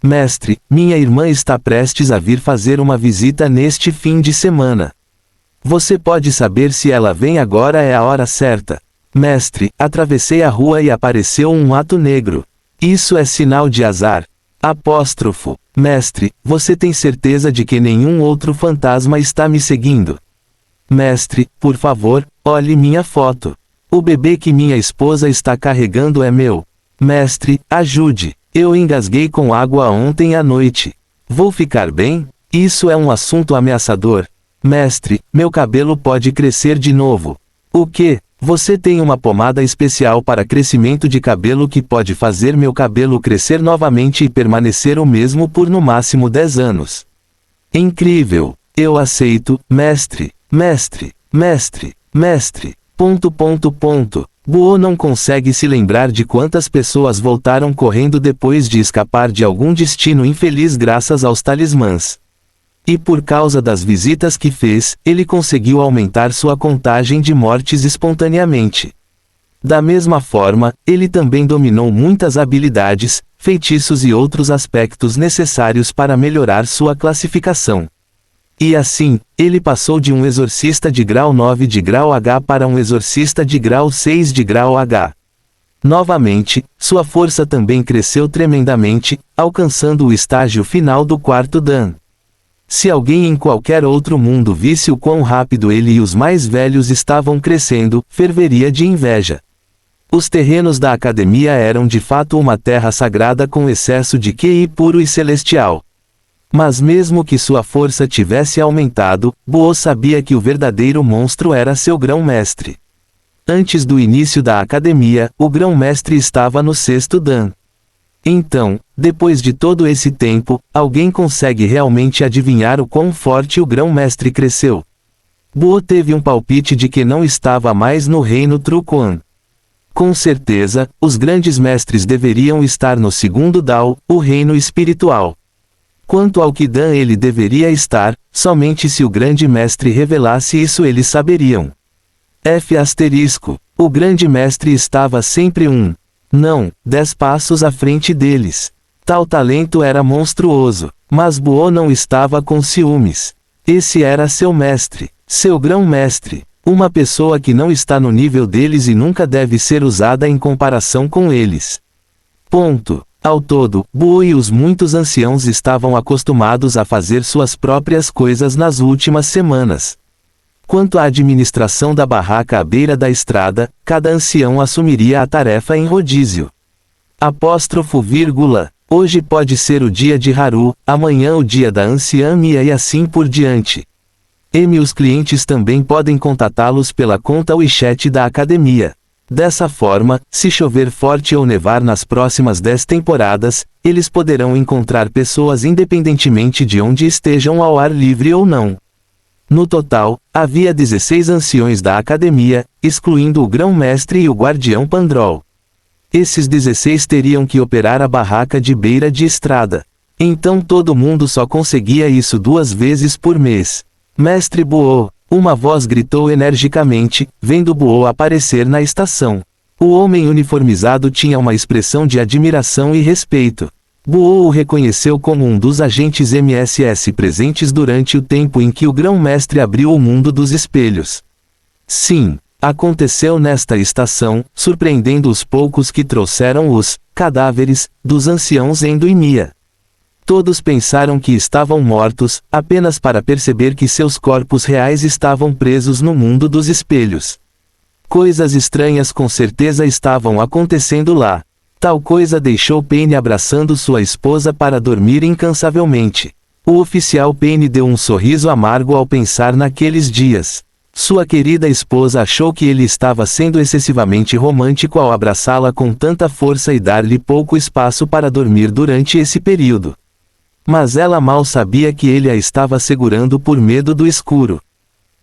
A: Mestre, minha irmã está prestes a vir fazer uma visita neste fim de semana. Você pode saber se ela vem agora é a hora certa. Mestre, atravessei a rua e apareceu um ato negro. Isso é sinal de azar. Apóstrofo. Mestre, você tem certeza de que nenhum outro fantasma está me seguindo? Mestre, por favor, olhe minha foto. O bebê que minha esposa está carregando é meu. Mestre, ajude. Eu engasguei com água ontem à noite. Vou ficar bem? Isso é um assunto ameaçador. Mestre, meu cabelo pode crescer de novo. O quê? Você tem uma pomada especial para crescimento de cabelo que pode fazer meu cabelo crescer novamente e permanecer o mesmo por no máximo 10 anos. Incrível! Eu aceito, mestre, mestre, mestre, mestre. Boo não consegue se lembrar de quantas pessoas voltaram correndo depois de escapar de algum destino infeliz graças aos talismãs. E por causa das visitas que fez, ele conseguiu aumentar sua contagem de mortes espontaneamente. Da mesma forma, ele também dominou muitas habilidades, feitiços e outros aspectos necessários para melhorar sua classificação. E assim, ele passou de um exorcista de grau 9 de grau H para um exorcista de grau 6 de grau H. Novamente, sua força também cresceu tremendamente, alcançando o estágio final do quarto Dan. Se alguém em qualquer outro mundo visse o quão rápido ele e os mais velhos estavam crescendo, ferveria de inveja. Os terrenos da academia eram de fato uma terra sagrada com excesso de QI puro e celestial. Mas mesmo que sua força tivesse aumentado, Boo sabia que o verdadeiro monstro era seu grão-mestre. Antes do início da academia, o grão-mestre estava no sexto Dan. Então, depois de todo esse tempo, alguém consegue realmente adivinhar o quão forte o grão-mestre cresceu? Boo teve um palpite de que não estava mais no reino Truquan. Com certeza, os grandes mestres deveriam estar no segundo Dao, o reino espiritual. Quanto ao que Dan ele deveria estar, somente se o grande mestre revelasse isso eles saberiam. O grande mestre estava sempre 10 passos à frente deles. Tal talento era monstruoso, mas Boo não estava com ciúmes. Esse era seu mestre, seu grão-mestre, uma pessoa que não está no nível deles e nunca deve ser usada em comparação com eles. Ao todo, Buo e os muitos anciãos estavam acostumados a fazer suas próprias coisas nas últimas semanas. Quanto à administração da barraca à beira da estrada, cada ancião assumiria a tarefa em rodízio. Apóstrofo vírgula. Hoje pode ser o dia de Haru, amanhã o dia da anciã Mia e assim por diante. Os clientes também podem contatá-los pela conta WeChat da academia. Dessa forma, se chover forte ou nevar nas próximas 10 temporadas, eles poderão encontrar pessoas independentemente de onde estejam ao ar livre ou não. No total, havia 16 anciões da academia, excluindo o grão-mestre e o guardião Pandrol. Esses 16 teriam que operar a barraca de beira de estrada. Então todo mundo só conseguia isso 2 vezes por mês. Mestre Buo, uma voz gritou energicamente, vendo Buo aparecer na estação. O homem uniformizado tinha uma expressão de admiração e respeito. Buo o reconheceu como um dos agentes MSS presentes durante o tempo em que o grão-mestre abriu o mundo dos espelhos. Sim, aconteceu nesta estação, surpreendendo os poucos que trouxeram os cadáveres dos anciãos Endo e Mia. Todos pensaram que estavam mortos, apenas para perceber que seus corpos reais estavam presos no mundo dos espelhos. Coisas estranhas com certeza estavam acontecendo lá. Tal coisa deixou Penny abraçando sua esposa para dormir incansavelmente. O oficial Penny deu um sorriso amargo ao pensar naqueles dias. Sua querida esposa achou que ele estava sendo excessivamente romântico ao abraçá-la com tanta força e dar-lhe pouco espaço para dormir durante esse período. Mas ela mal sabia que ele a estava segurando por medo do escuro.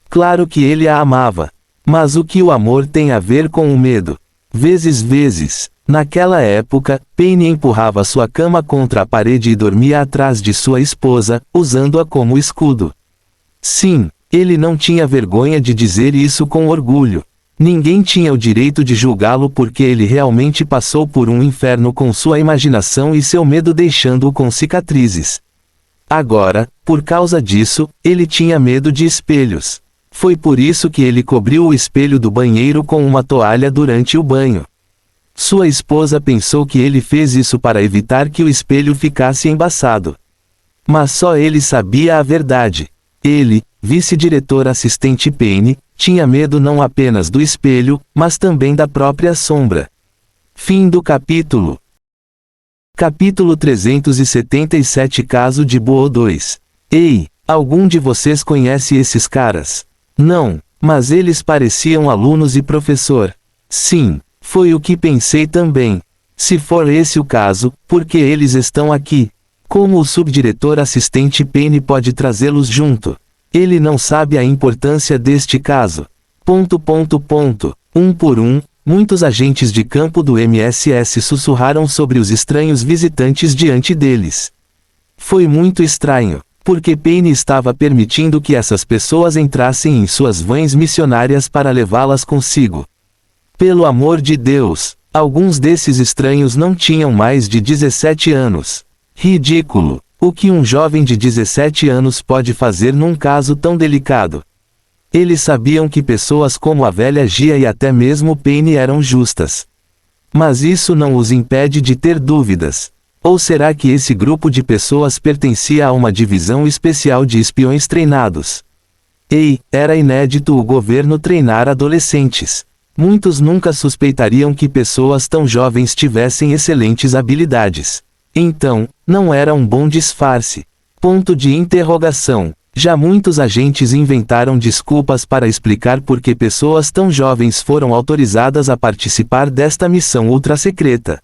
A: Claro que ele a amava. Mas o que o amor tem a ver com o medo? Vezes. Naquela época, Penny empurrava sua cama contra a parede e dormia atrás de sua esposa, usando-a como escudo. Sim, ele não tinha vergonha de dizer isso com orgulho. Ninguém tinha o direito de julgá-lo porque ele realmente passou por um inferno com sua imaginação e seu medo deixando-o com cicatrizes. Agora, por causa disso, ele tinha medo de espelhos. Foi por isso que ele cobriu o espelho do banheiro com uma toalha durante o banho. Sua esposa pensou que ele fez isso para evitar que o espelho ficasse embaçado. Mas só ele sabia a verdade. Ele, vice-diretor assistente Penny, tinha medo não apenas do espelho, mas também da própria sombra. Fim do capítulo. Capítulo 377 Caso de Buo 2. Ei, algum de vocês conhece esses caras? Não, mas eles pareciam alunos e professor. Sim, foi o que pensei também. Se for esse o caso, por que eles estão aqui? Como o subdiretor assistente Penny pode trazê-los junto? Ele não sabe a importância deste caso. Um por um, muitos agentes de campo do MSS sussurraram sobre os estranhos visitantes diante deles. Foi muito estranho, porque Penny estava permitindo que essas pessoas entrassem em suas vans missionárias para levá-las consigo. Pelo amor de Deus, alguns desses estranhos não tinham mais de 17 anos. Ridículo! O que um jovem de 17 anos pode fazer num caso tão delicado? Eles sabiam que pessoas como a velha Gia e até mesmo Penny eram justas. Mas isso não os impede de ter dúvidas. Ou será que esse grupo de pessoas pertencia a uma divisão especial de espiões treinados? Ei, era inédito o governo treinar adolescentes. Muitos nunca suspeitariam que pessoas tão jovens tivessem excelentes habilidades. Então, não era um bom disfarce. Ponto de interrogação. Já muitos agentes inventaram desculpas para explicar por que pessoas tão jovens foram autorizadas a participar desta missão ultra-secreta.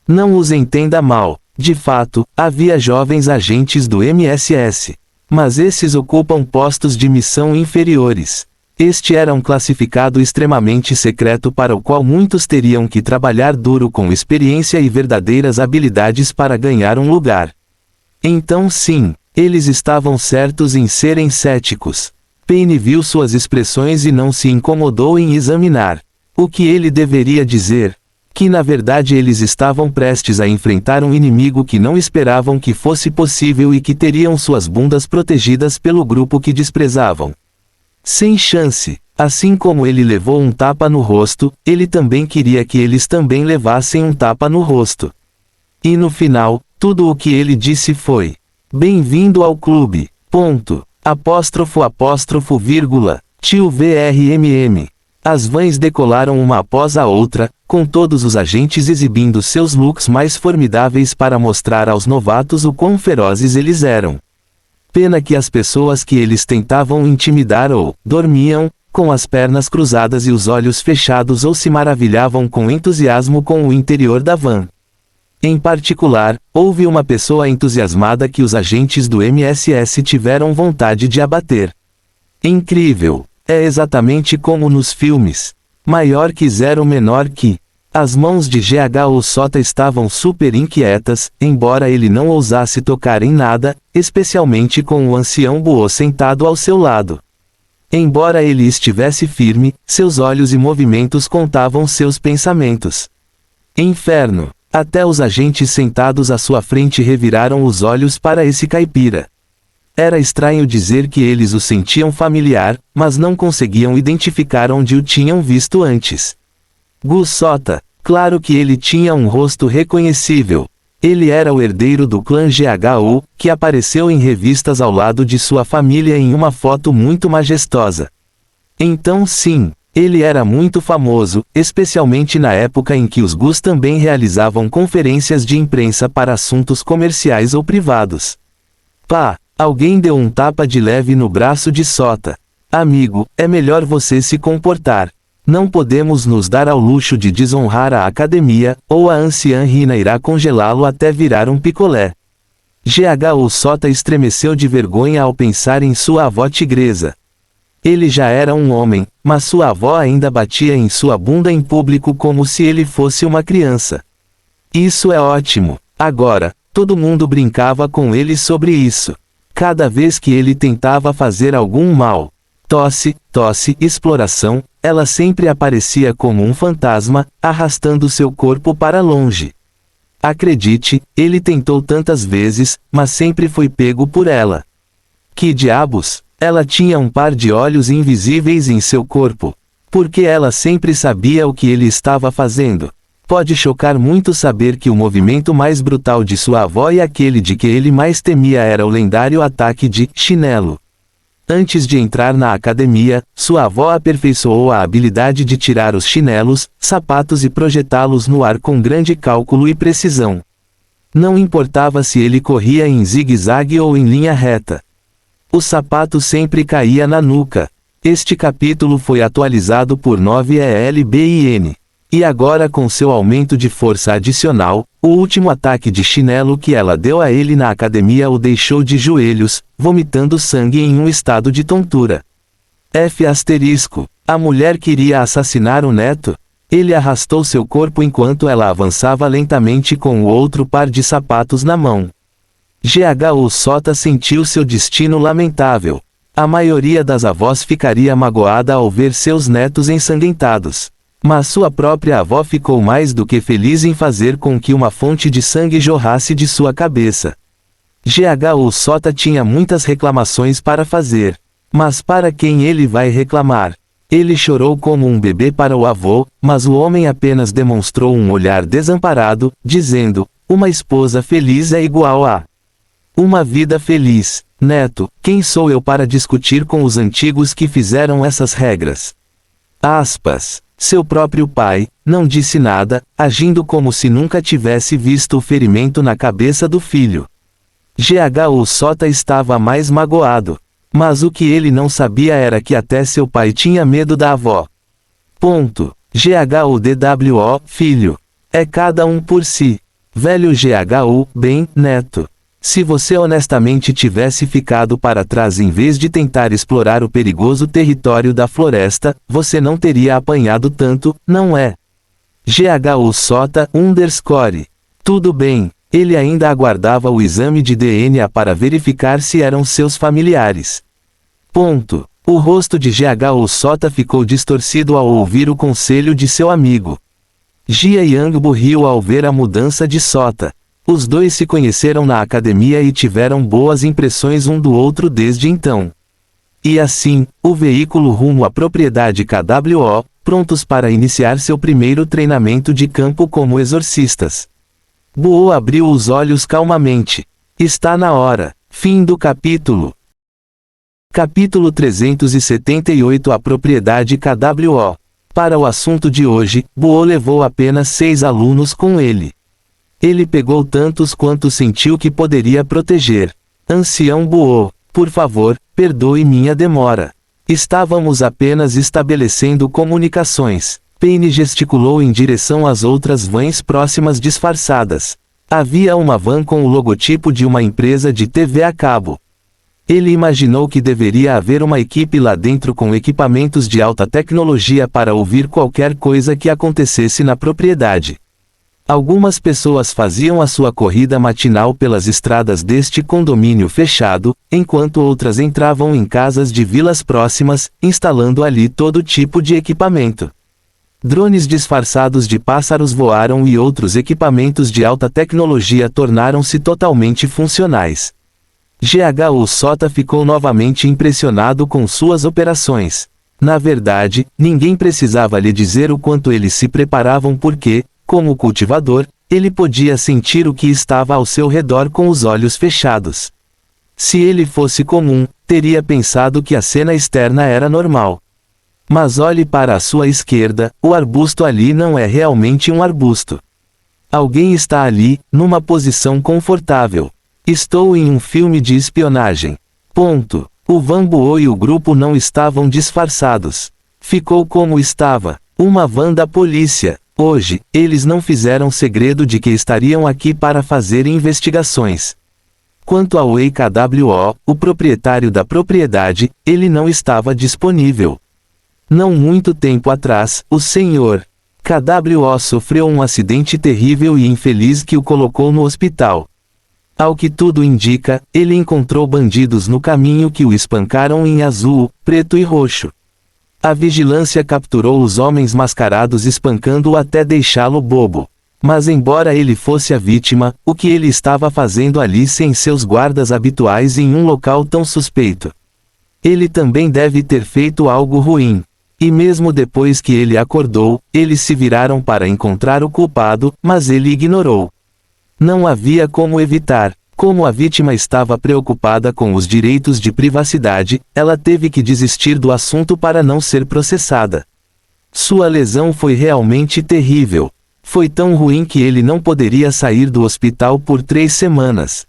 A: Não os entenda mal, de fato, havia jovens agentes do MSS. Mas esses ocupam postos de missão inferiores. Este era um classificado extremamente secreto para o qual muitos teriam que trabalhar duro com experiência e verdadeiras habilidades para ganhar um lugar. Então sim, eles estavam certos em serem céticos. Penny viu suas expressões e não se incomodou em examinar. O que ele deveria dizer? Que na verdade eles estavam prestes a enfrentar um inimigo que não esperavam que fosse possível e que teriam suas bundas protegidas pelo grupo que desprezavam. Sem chance. Assim como ele levou um tapa no rosto, ele também queria que eles também levassem um tapa no rosto. E no final, tudo o que ele disse foi: "Bem-vindo ao clube. Ponto. Apóstrofo apóstrofo vírgula. Tio VRMM." As vans decolaram uma após a outra, com todos os agentes exibindo seus looks mais formidáveis para mostrar aos novatos o quão ferozes eles eram. Pena que as pessoas que eles tentavam intimidar ou dormiam, com as pernas cruzadas e os olhos fechados, ou se maravilhavam com entusiasmo com o interior da van. Em particular, houve uma pessoa entusiasmada que os agentes do MSS tiveram vontade de abater. Incrível! É exatamente como nos filmes. Maior que zero, menor que. As mãos de GHO Sota estavam super inquietas, embora ele não ousasse tocar em nada, especialmente com o ancião Buô sentado ao seu lado. Embora ele estivesse firme, seus olhos e movimentos contavam seus pensamentos. Inferno! Até os agentes sentados à sua frente reviraram os olhos para esse caipira. Era estranho dizer que eles o sentiam familiar, mas não conseguiam identificar onde o tinham visto antes. Gus Sota, claro que ele tinha um rosto reconhecível. Ele era o herdeiro do clã GHO, que apareceu em revistas ao lado de sua família em uma foto muito majestosa. Então sim, ele era muito famoso, especialmente na época em que os Gus também realizavam conferências de imprensa para assuntos comerciais ou privados. Pá! Alguém deu um tapa de leve no braço de Sota. Amigo, é melhor você se comportar. Não podemos nos dar ao luxo de desonrar a academia, ou a anciã Rina irá congelá-lo até virar um picolé. GHO Sota estremeceu de vergonha ao pensar em sua avó tigresa. Ele já era um homem, mas sua avó ainda batia em sua bunda em público como se ele fosse uma criança. Isso é ótimo. Agora, todo mundo brincava com ele sobre isso. Cada vez que ele tentava fazer algum mal, tosse, exploração, ela sempre aparecia como um fantasma, arrastando seu corpo para longe. Acredite, ele tentou tantas vezes, mas sempre foi pego por ela. Que diabos? Ela tinha um par de olhos invisíveis em seu corpo. Porque ela sempre sabia o que ele estava fazendo. Pode chocar muito saber que o movimento mais brutal de sua avó e aquele de que ele mais temia era o lendário ataque de chinelo. Antes de entrar na academia, sua avó aperfeiçoou a habilidade de tirar os chinelos, sapatos e projetá-los no ar com grande cálculo e precisão. Não importava se ele corria em zigue-zague ou em linha reta. O sapato sempre caía na nuca. Este capítulo foi atualizado por 9ELBIN. E agora, com seu aumento de força adicional, o último ataque de chinelo que ela deu a ele na academia o deixou de joelhos, vomitando sangue em um estado de tontura. A mulher queria assassinar o neto? Ele arrastou seu corpo enquanto ela avançava lentamente com o outro par de sapatos na mão. GHO Sota sentiu seu destino lamentável. A maioria das avós ficaria magoada ao ver seus netos ensanguentados. Mas sua própria avó ficou mais do que feliz em fazer com que uma fonte de sangue jorrasse de sua cabeça. GHO Sota tinha muitas reclamações para fazer. Mas para quem ele vai reclamar? Ele chorou como um bebê para o avô, mas o homem apenas demonstrou um olhar desamparado, dizendo: "Uma esposa feliz é igual a uma vida feliz. Neto, quem sou eu para discutir com os antigos que fizeram essas regras?" Aspas. Seu próprio pai não disse nada, agindo como se nunca tivesse visto o ferimento na cabeça do filho. GHO Sota estava mais magoado. Mas o que ele não sabia era que até seu pai tinha medo da avó. GHODWO, filho. É cada um por si. Velho GHO, bem, neto. Se você honestamente tivesse ficado para trás em vez de tentar explorar o perigoso território da floresta, você não teria apanhado tanto, não é? GHO Sota, _. Tudo bem, ele ainda aguardava o exame de DNA para verificar se eram seus familiares. O rosto de GHO Sota ficou distorcido ao ouvir o conselho de seu amigo. Jia Yangbu riu ao ver a mudança de Sota. Os dois se conheceram na academia e tiveram boas impressões um do outro desde então. E assim, o veículo rumo à propriedade KWO, prontos para iniciar seu primeiro treinamento de campo como exorcistas. Buô abriu os olhos calmamente. Está na hora. Fim do capítulo. Capítulo 378. A propriedade KWO. Para o assunto de hoje, Buô levou apenas 6 alunos com ele. Ele pegou tantos quanto sentiu que poderia proteger. Ancião Buô, por favor, perdoe minha demora. Estávamos apenas estabelecendo comunicações. Payne gesticulou em direção às outras vans próximas disfarçadas. Havia uma van com o logotipo de uma empresa de TV a cabo. Ele imaginou que deveria haver uma equipe lá dentro com equipamentos de alta tecnologia para ouvir qualquer coisa que acontecesse na propriedade. Algumas pessoas faziam a sua corrida matinal pelas estradas deste condomínio fechado, enquanto outras entravam em casas de vilas próximas, instalando ali todo tipo de equipamento. Drones disfarçados de pássaros voaram e outros equipamentos de alta tecnologia tornaram-se totalmente funcionais. GHU Sota ficou novamente impressionado com suas operações. Na verdade, ninguém precisava lhe dizer o quanto eles se preparavam porque, como cultivador, ele podia sentir o que estava ao seu redor com os olhos fechados. Se ele fosse comum, teria pensado que a cena externa era normal. Mas olhe para a sua esquerda, o arbusto ali não é realmente um arbusto. Alguém está ali, numa posição confortável. Estou em um filme de espionagem. Ponto. O Van Buô e o grupo não estavam disfarçados. Ficou como estava, uma van da polícia. Hoje, eles não fizeram segredo de que estariam aqui para fazer investigações. Quanto ao EKWO, o proprietário da propriedade, ele não estava disponível. Não muito tempo atrás, o Sr. KWO sofreu um acidente terrível e infeliz que o colocou no hospital. Ao que tudo indica, ele encontrou bandidos no caminho que o espancaram em azul, preto e roxo. A vigilância capturou os homens mascarados espancando-o até deixá-lo bobo. Mas embora ele fosse a vítima, o que ele estava fazendo ali sem seus guardas habituais em um local tão suspeito? Ele também deve ter feito algo ruim. E mesmo depois que ele acordou, eles se viraram para encontrar o culpado, mas ele ignorou. Não havia como evitar. Como a vítima estava preocupada com os direitos de privacidade, ela teve que desistir do assunto para não ser processada. Sua lesão foi realmente terrível. Foi tão ruim que ele não poderia sair do hospital por 3 semanas.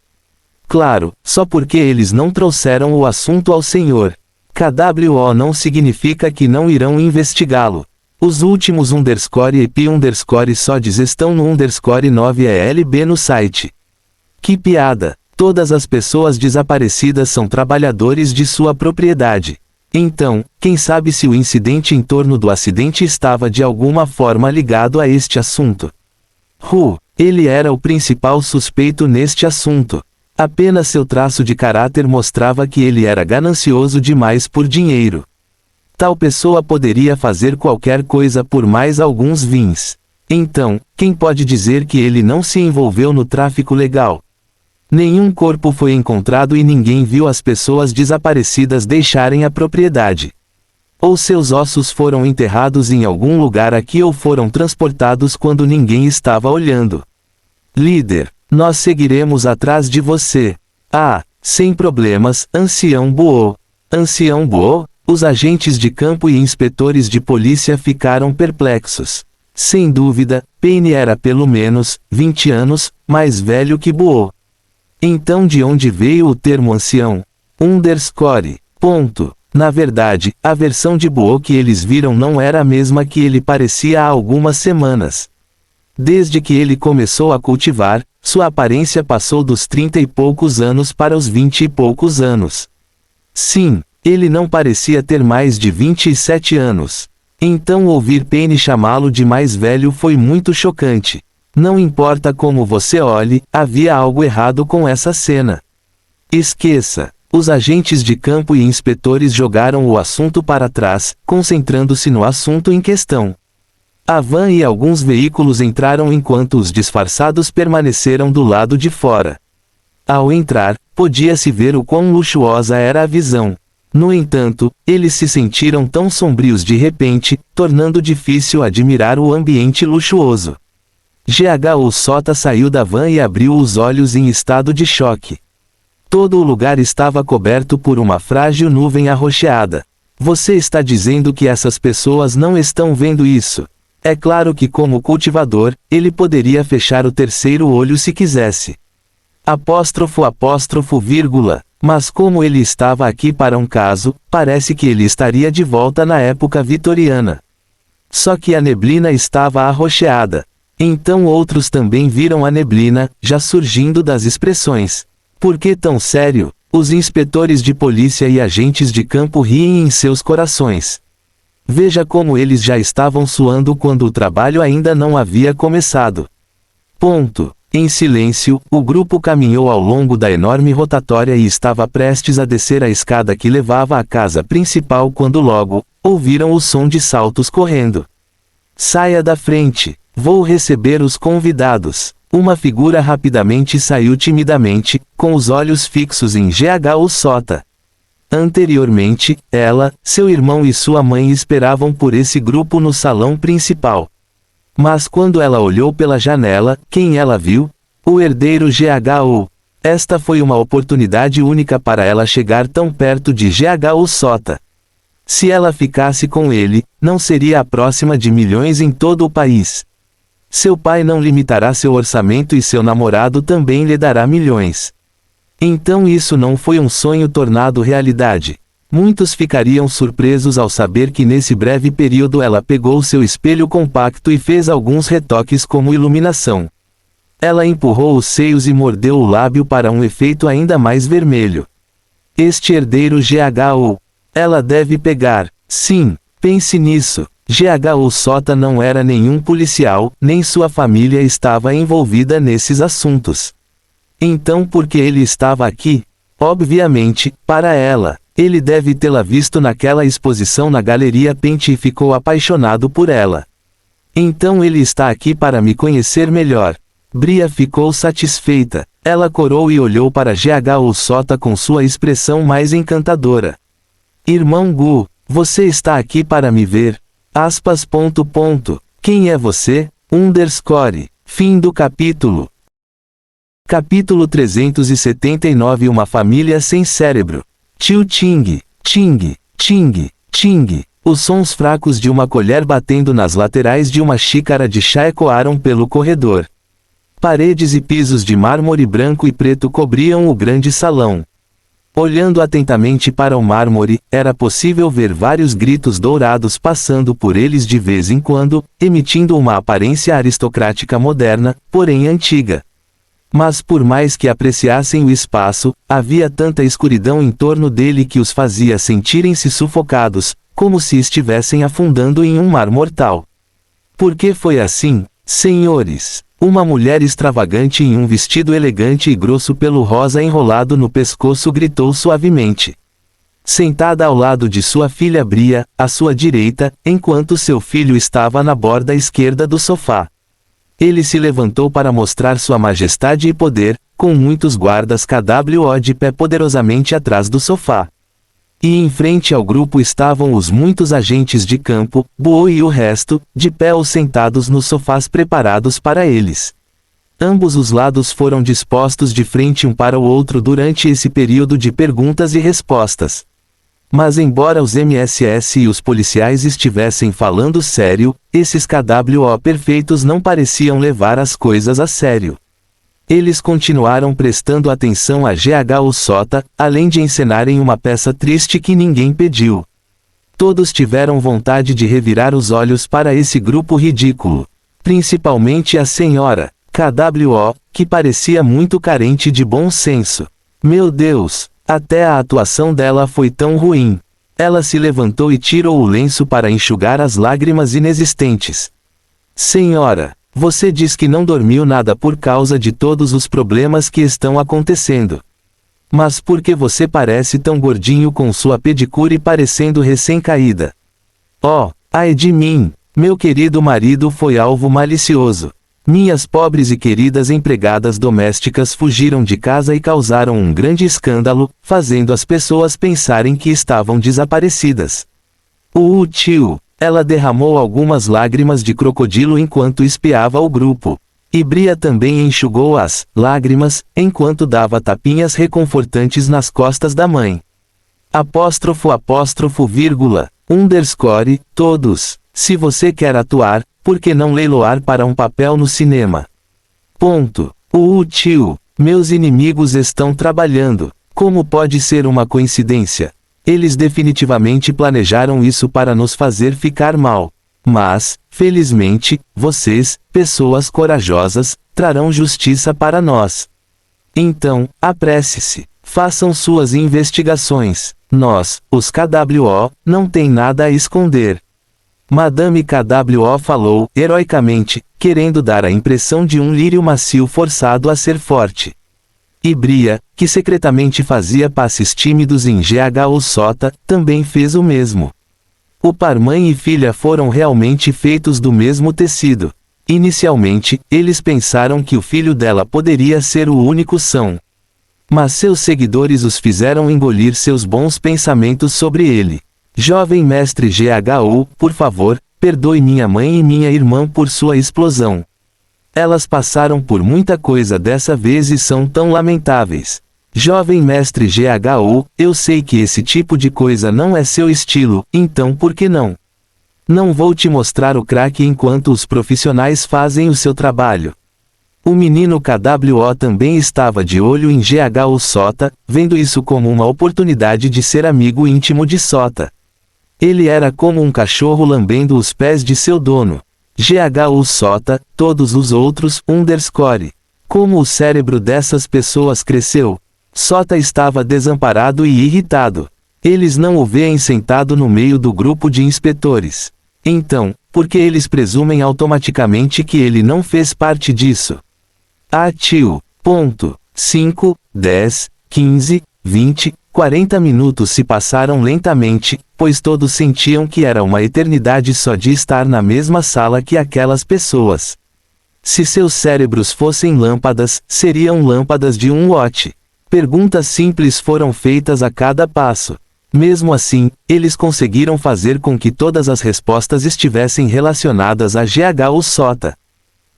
A: Claro, só porque eles não trouxeram o assunto ao Sr. KWO não significa que não irão investigá-lo. Os últimos _EP_SODs estão no _9 ELB no site. Que piada! Todas as pessoas desaparecidas são trabalhadores de sua propriedade. Então, quem sabe se o incidente em torno do acidente estava de alguma forma ligado a este assunto. Ele era o principal suspeito neste assunto. Apenas seu traço de caráter mostrava que ele era ganancioso demais por dinheiro. Tal pessoa poderia fazer qualquer coisa por mais alguns vins. Então, quem pode dizer que ele não se envolveu no tráfico legal? Nenhum corpo foi encontrado e ninguém viu as pessoas desaparecidas deixarem a propriedade. Ou seus ossos foram enterrados em algum lugar aqui ou foram transportados quando ninguém estava olhando. Líder, nós seguiremos atrás de você. Sem problemas, Ancião Buô. Ancião Buô? Os agentes de campo e inspetores de polícia ficaram perplexos. Sem dúvida, Payne era pelo menos 20 anos mais velho que Buô. Então de onde veio o termo ancião? Ponto. Na verdade, a versão de Buô que eles viram não era a mesma que ele parecia há algumas semanas. Desde que ele começou a cultivar, sua aparência passou dos 30 e poucos anos para os 20 e poucos anos. Sim, ele não parecia ter mais de 27 anos. Então ouvir Payne chamá-lo de mais velho foi muito chocante. Não importa como você olhe, havia algo errado com essa cena. Esqueça. Os agentes de campo e inspetores jogaram o assunto para trás, concentrando-se no assunto em questão. A van e alguns veículos entraram enquanto os disfarçados permaneceram do lado de fora. Ao entrar, podia-se ver o quão luxuosa era a visão. No entanto, eles se sentiram tão sombrios de repente, tornando difícil admirar o ambiente luxuoso. GHO Sota saiu da van e abriu os olhos em estado de choque. Todo o lugar estava coberto por uma frágil nuvem arroxeada. Você está dizendo que essas pessoas não estão vendo isso? É claro que como cultivador, ele poderia fechar o terceiro olho se quisesse. Vírgula. Mas como ele estava aqui para um caso, parece que ele estaria de volta na época vitoriana. Só que a neblina estava arroxeada. Então outros também viram a neblina, já surgindo das expressões. Por que tão sério? Os inspetores de polícia e agentes de campo riem em seus corações. Veja como eles já estavam suando quando o trabalho ainda não havia começado. Ponto. Em silêncio, o grupo caminhou ao longo da enorme rotatória e estava prestes a descer a escada que levava à casa principal quando logo, ouviram o som de saltos correndo. Saia da frente, vou receber os convidados. Uma figura rapidamente saiu timidamente, com os olhos fixos em GHO Sota. Anteriormente, ela, seu irmão e sua mãe esperavam por esse grupo no salão principal. Mas quando ela olhou pela janela, quem ela viu? O herdeiro GHO. Esta foi uma oportunidade única para ela chegar tão perto de GHO Sota. Se ela ficasse com ele, não seria a próxima de milhões em todo o país. Seu pai não limitará seu orçamento e seu namorado também lhe dará milhões. Então isso não foi um sonho tornado realidade. Muitos ficariam surpresos ao saber que nesse breve período ela pegou seu espelho compacto e fez alguns retoques como iluminação. Ela empurrou os seios e mordeu o lábio para um efeito ainda mais vermelho. Este herdeiro GHO. Ela deve pegar. Sim, pense nisso. GHO Sota não era nenhum policial, nem sua família estava envolvida nesses assuntos. Então por que ele estava aqui? Obviamente, para ela. Ele deve tê-la visto naquela exposição na Galeria Pente e ficou apaixonado por ela. Então ele está aqui para me conhecer melhor. Bria ficou satisfeita. Ela corou e olhou para GHO Sota com sua expressão mais encantadora. Irmão Gu, você está aqui para me ver? Aspas. Quem é você? Fim do capítulo. Capítulo 379. Uma família sem cérebro. Tio ting, ting, ting, ting. Os sons fracos de uma colher batendo nas laterais de uma xícara de chá ecoaram pelo corredor. Paredes e pisos de mármore branco e preto cobriam o grande salão. Olhando atentamente para o mármore, era possível ver vários gritos dourados passando por eles de vez em quando, emitindo uma aparência aristocrática moderna, porém antiga. Mas por mais que apreciassem o espaço, havia tanta escuridão em torno dele que os fazia sentirem-se sufocados, como se estivessem afundando em um mar mortal. Por que foi assim, senhores? Uma mulher extravagante em um vestido elegante e grosso pelo rosa enrolado no pescoço gritou suavemente. Sentada ao lado de sua filha Bria, à sua direita, enquanto seu filho estava na borda esquerda do sofá. Ele se levantou para mostrar sua majestade e poder, com muitos guardas KWO de pé poderosamente atrás do sofá. E em frente ao grupo estavam os muitos agentes de campo, Bo e o resto, de pé ou sentados nos sofás preparados para eles. Ambos os lados foram dispostos de frente um para o outro durante esse período de perguntas e respostas. Mas embora os MSS e os policiais estivessem falando sério, esses KWO perfeitos não pareciam levar as coisas a sério. Eles continuaram prestando atenção a GHO Sota, além de encenarem uma peça triste que ninguém pediu. Todos tiveram vontade de revirar os olhos para esse grupo ridículo. Principalmente a senhora KWO, que parecia muito carente de bom senso. Meu Deus! Até a atuação dela foi tão ruim. Ela se levantou e tirou o lenço para enxugar as lágrimas inexistentes. Senhora, você diz que não dormiu nada por causa de todos os problemas que estão acontecendo. Mas por que você parece tão gordinho com sua pedicure parecendo recém-caída? Oh, ai de mim! Meu querido marido foi alvo malicioso. Minhas pobres e queridas empregadas domésticas fugiram de casa e causaram um grande escândalo, fazendo as pessoas pensarem que estavam desaparecidas. Tio! Ela derramou algumas lágrimas de crocodilo enquanto espiava o grupo. E Bria também enxugou as lágrimas, enquanto dava tapinhas reconfortantes nas costas da mãe. Vírgula, underscore, todos. Se você quer atuar, por que não leiloar para um papel no cinema? Ponto. Tio. Meus inimigos estão trabalhando. Como pode ser uma coincidência? Eles definitivamente planejaram isso para nos fazer ficar mal. Mas, felizmente, vocês, pessoas corajosas, trarão justiça para nós. Então, apresse-se. Façam suas investigações. Nós, os KWO, não tem nada a esconder. Madame KWO falou, heroicamente, querendo dar a impressão de um lírio macio forçado a ser forte. E Bria, que secretamente fazia passes tímidos em GHO Sota, também fez o mesmo. O par mãe e filha foram realmente feitos do mesmo tecido. Inicialmente, eles pensaram que o filho dela poderia ser o único são. Mas seus seguidores os fizeram engolir seus bons pensamentos sobre ele. Jovem mestre GHO, por favor, perdoe minha mãe e minha irmã por sua explosão. Elas passaram por muita coisa dessa vez e são tão lamentáveis. Jovem mestre GHO, eu sei que esse tipo de coisa não é seu estilo, então por que não? Não vou te mostrar o crack enquanto os profissionais fazem o seu trabalho. O menino KWO também estava de olho em GHO Sota, vendo isso como uma oportunidade de ser amigo íntimo de Sota. Ele era como um cachorro lambendo os pés de seu dono. GHO Sota, todos os outros, underscore. Como o cérebro dessas pessoas cresceu. Sota estava desamparado e irritado. Eles não o veem sentado no meio do grupo de inspetores. Então, por que eles presumem automaticamente que ele não fez parte disso? Tio. 5, 10, 15, 20, 40 minutos se passaram lentamente, pois todos sentiam que era uma eternidade só de estar na mesma sala que aquelas pessoas. Se seus cérebros fossem lâmpadas, seriam lâmpadas de 1 watt. Perguntas simples foram feitas a cada passo. Mesmo assim, eles conseguiram fazer com que todas as respostas estivessem relacionadas a GHO Sota.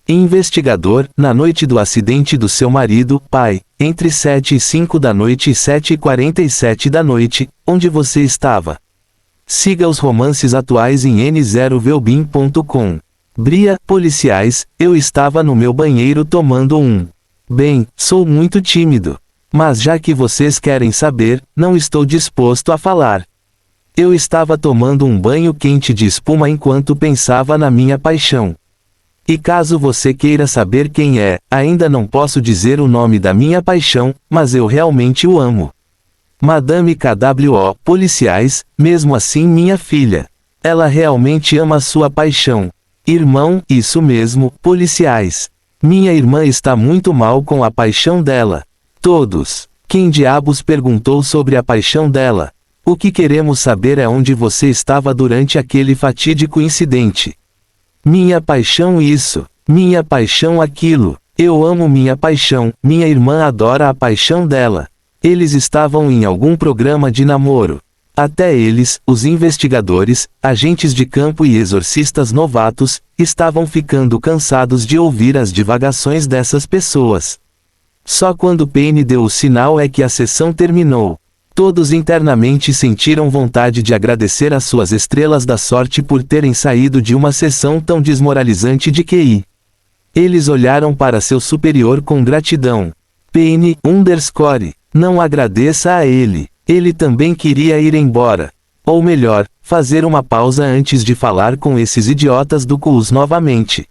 A: Investigador, na noite do acidente do seu marido, pai, entre 7 e 5 da noite e 7 e 47 da noite, onde você estava? Siga os romances atuais em n0velbin.com. Bria, policiais, eu estava no meu banheiro tomando um. Bem, sou muito tímido. Mas já que vocês querem saber, não estou disposto a falar. Eu estava tomando um banho quente de espuma enquanto pensava na minha paixão. E caso você queira saber quem é, ainda não posso dizer o nome da minha paixão, mas eu realmente o amo. Madame KWO, policiais, mesmo assim minha filha. Ela realmente ama sua paixão. Irmão, isso mesmo, policiais. Minha irmã está muito mal com a paixão dela. Todos. Quem diabos perguntou sobre a paixão dela? O que queremos saber é onde você estava durante aquele fatídico incidente. Minha paixão isso. Minha paixão aquilo. Eu amo minha paixão, minha irmã adora a paixão dela. Eles estavam em algum programa de namoro. Até eles, os investigadores, agentes de campo e exorcistas novatos, estavam ficando cansados de ouvir as divagações dessas pessoas. Só quando Payne deu o sinal é que a sessão terminou. Todos internamente sentiram vontade de agradecer às suas estrelas da sorte por terem saído de uma sessão tão desmoralizante de QI. Eles olharam para seu superior com gratidão. Payne, underscore, não agradeça a ele. Ele também queria ir embora. Ou melhor, fazer uma pausa antes de falar com esses idiotas do CUS novamente.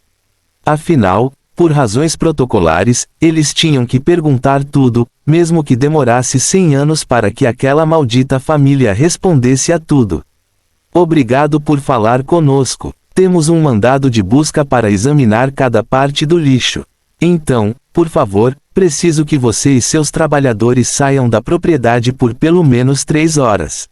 A: Afinal, por razões protocolares, eles tinham que perguntar tudo, mesmo que demorasse 100 anos para que aquela maldita família respondesse a tudo. Obrigado por falar conosco. Temos um mandado de busca para examinar cada parte do lixo. Então, por favor, preciso que você e seus trabalhadores saiam da propriedade por pelo menos 3 horas.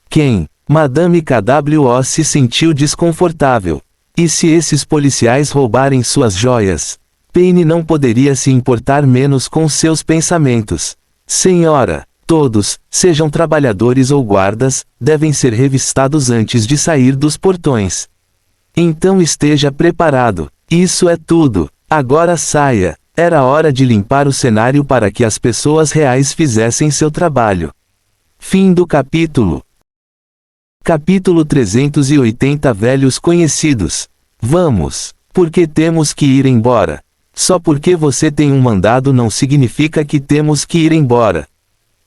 A: Quem? Madame KWO se sentiu desconfortável. E se esses policiais roubarem suas joias? Payne não poderia se importar menos com seus pensamentos. Senhora, todos, sejam trabalhadores ou guardas, devem ser revistados antes de sair dos portões. Então esteja preparado. Isso é tudo. Agora saia. Era hora de limpar o cenário para que as pessoas reais fizessem seu trabalho. Fim do capítulo. Capítulo 380 Velhos conhecidos. Vamos. Porque temos que ir embora. Só porque você tem um mandado não significa que temos que ir embora.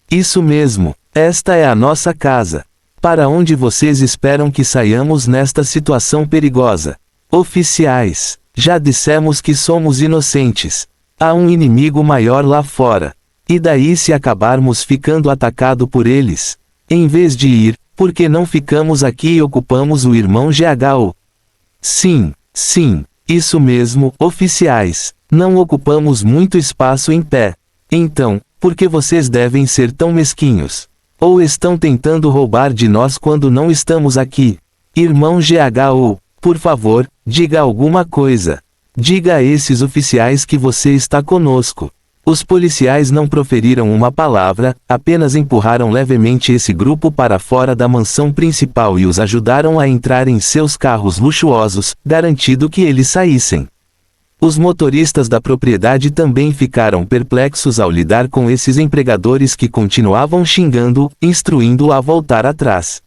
A: Isso mesmo. Esta é a nossa casa. Para onde vocês esperam que saiamos nesta situação perigosa? Oficiais. Já dissemos que somos inocentes. Há um inimigo maior lá fora. E daí se acabarmos ficando atacado por eles? Em vez de ir, por que não ficamos aqui e ocupamos o irmão GHO? Sim, isso mesmo, oficiais. Não ocupamos muito espaço em pé. Então, por que vocês devem ser tão mesquinhos? Ou estão tentando roubar de nós quando não estamos aqui? Irmão GHO, por favor, diga alguma coisa. Diga a esses oficiais que você está conosco. Os policiais não proferiram uma palavra, apenas empurraram levemente esse grupo para fora da mansão principal e os ajudaram a entrar em seus carros luxuosos, garantindo que eles saíssem. Os motoristas da propriedade também ficaram perplexos ao lidar com esses empregadores que continuavam xingando, instruindo-o a voltar atrás.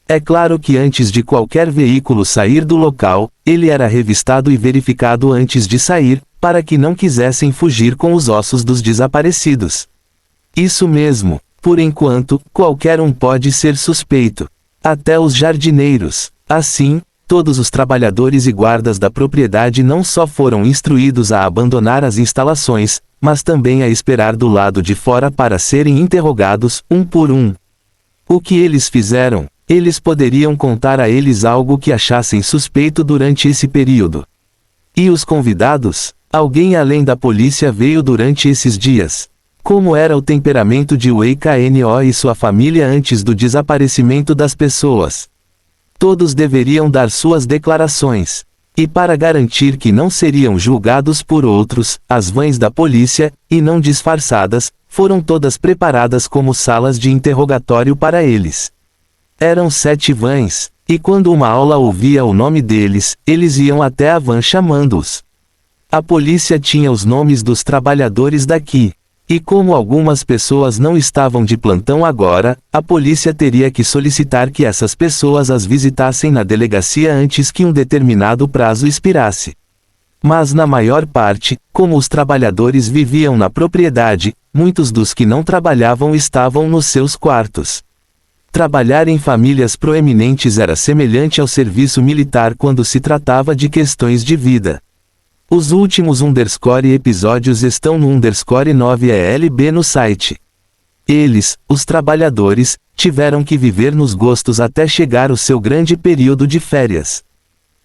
A: É claro que antes de qualquer veículo sair do local, ele era revistado e verificado antes de sair, para que não quisessem fugir com os ossos dos desaparecidos. Isso mesmo, por enquanto, qualquer um pode ser suspeito. Até os jardineiros. Assim, todos os trabalhadores e guardas da propriedade não só foram instruídos a abandonar as instalações, mas também a esperar do lado de fora para serem interrogados, um por um. O que eles fizeram? Eles poderiam contar a eles algo que achassem suspeito durante esse período. E os convidados? Alguém além da polícia veio durante esses dias. Como era o temperamento de Wei Kno e sua família antes do desaparecimento das pessoas? Todos deveriam dar suas declarações. E para garantir que não seriam julgados por outros, as vans da polícia, e não disfarçadas, foram todas preparadas como salas de interrogatório para eles. Eram 7 vans, e quando uma aula ouvia o nome deles, eles iam até a van chamando-os. A polícia tinha os nomes dos trabalhadores daqui. E como algumas pessoas não estavam de plantão agora, a polícia teria que solicitar que essas pessoas as visitassem na delegacia antes que um determinado prazo expirasse. Mas na maior parte, como os trabalhadores viviam na propriedade, muitos dos que não trabalhavam estavam nos seus quartos. Trabalhar em famílias proeminentes era semelhante ao serviço militar quando se tratava de questões de vida. Os últimos episódios estão no 9 ELB no site. Eles, os trabalhadores, tiveram que viver nos gostos até chegar o seu grande período de férias.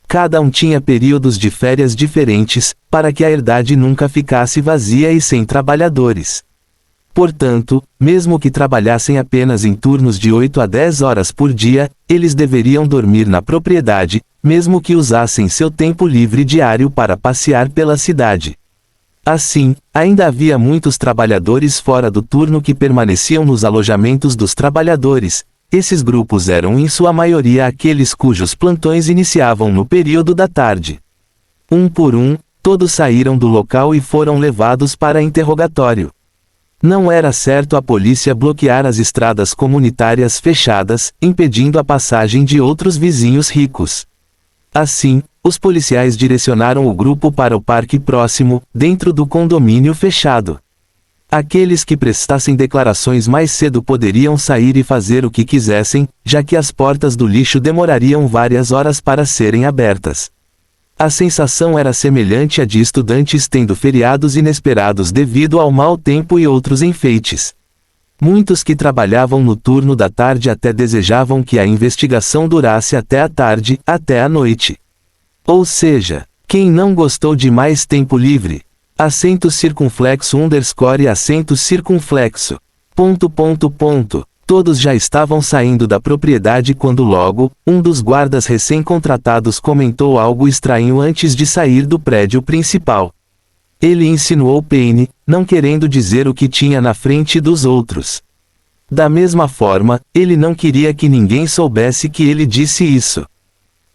A: Cada um tinha períodos de férias diferentes, para que a herdade nunca ficasse vazia e sem trabalhadores. Portanto, mesmo que trabalhassem apenas em turnos de 8 a 10 horas por dia, eles deveriam dormir na propriedade, mesmo que usassem seu tempo livre diário para passear pela cidade. Assim, ainda havia muitos trabalhadores fora do turno que permaneciam nos alojamentos dos trabalhadores. Esses grupos eram em sua maioria aqueles cujos plantões iniciavam no período da tarde. Um por um, todos saíram do local e foram levados para interrogatório. Não era certo a polícia bloquear as estradas comunitárias fechadas, impedindo a passagem de outros vizinhos ricos. Assim, os policiais direcionaram o grupo para o parque próximo, dentro do condomínio fechado. Aqueles que prestassem declarações mais cedo poderiam sair e fazer o que quisessem, já que as portas do lixo demorariam várias horas para serem abertas. A sensação era semelhante à de estudantes tendo feriados inesperados devido ao mau tempo e outros enfeites. Muitos que trabalhavam no turno da tarde até desejavam que a investigação durasse até a tarde, até a noite. Ou seja, quem não gostou de mais tempo livre? Acento circunflexo _ acento circunflexo. ... Todos já estavam saindo da propriedade quando logo, um dos guardas recém-contratados comentou algo estranho antes de sair do prédio principal. Ele insinuou Payne, não querendo dizer o que tinha na frente dos outros. Da mesma forma, ele não queria que ninguém soubesse que ele disse isso.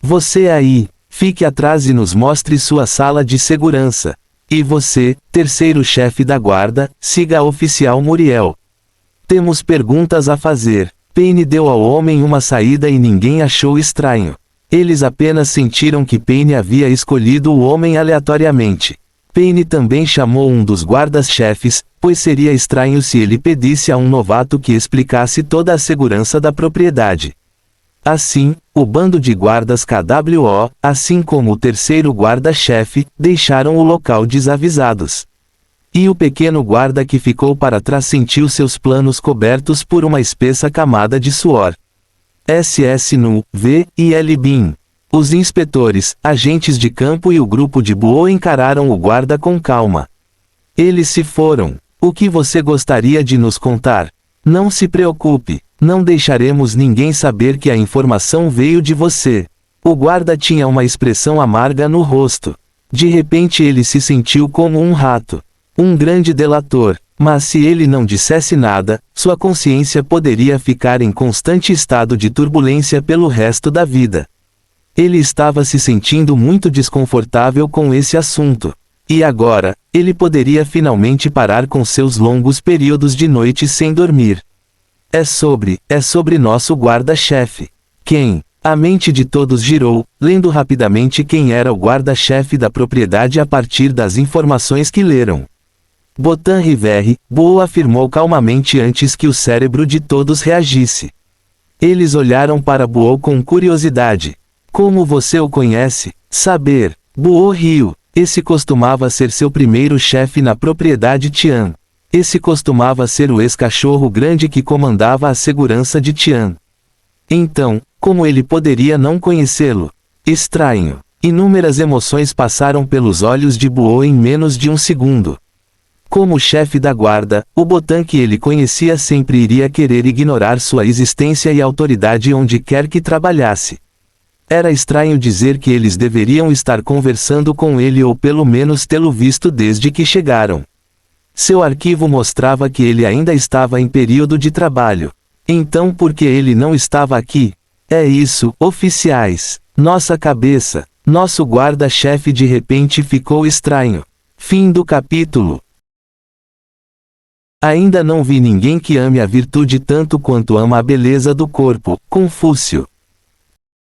A: Você aí, fique atrás e nos mostre sua sala de segurança. E você, terceiro chefe da guarda, siga a oficial Muriel. Temos perguntas a fazer. Paine deu ao homem uma saída e ninguém achou estranho. Eles apenas sentiram que Paine havia escolhido o homem aleatoriamente. Paine também chamou um dos guardas-chefes, pois seria estranho se ele pedisse a um novato que explicasse toda a segurança da propriedade. Assim, o bando de guardas KWO, assim como o terceiro guarda-chefe, deixaram o local desavisados. E o pequeno guarda que ficou para trás sentiu seus planos cobertos por uma espessa camada de suor. SS Nu, V e L Bin. Os inspetores, agentes de campo e o grupo de Buo encararam o guarda com calma. Eles se foram. O que você gostaria de nos contar? Não se preocupe, não deixaremos ninguém saber que a informação veio de você. O guarda tinha uma expressão amarga no rosto. De repente ele se sentiu como um rato. Um grande delator. Mas se ele não dissesse nada, sua consciência poderia ficar em constante estado de turbulência pelo resto da vida. Ele estava se sentindo muito desconfortável com esse assunto. E agora, ele poderia finalmente parar com seus longos períodos de noite sem dormir. É sobre nosso guarda-chefe. Quem? A mente de todos girou, lendo rapidamente quem era o guarda-chefe da propriedade a partir das informações que leram. Botan Riverre, Buo afirmou calmamente antes que o cérebro de todos reagisse. Eles olharam para Buo com curiosidade. Como você o conhece? Saber. Buo riu. Esse costumava ser seu primeiro chefe na propriedade Tian. Esse costumava ser o ex-cachorro grande que comandava a segurança de Tian. Então, como ele poderia não conhecê-lo? Estranho. Inúmeras emoções passaram pelos olhos de Buo em menos de um segundo. Como chefe da guarda, o Botan que ele conhecia sempre iria querer ignorar sua existência e autoridade onde quer que trabalhasse. Era estranho dizer que eles deveriam estar conversando com ele ou pelo menos tê-lo visto desde que chegaram. Seu arquivo mostrava que ele ainda estava em período de trabalho. Então por que ele não estava aqui? É isso, oficiais. Nossa cabeça. Nosso guarda-chefe de repente ficou estranho. Fim do capítulo. Ainda não vi ninguém que ame a virtude tanto quanto ama a beleza do corpo. Confúcio.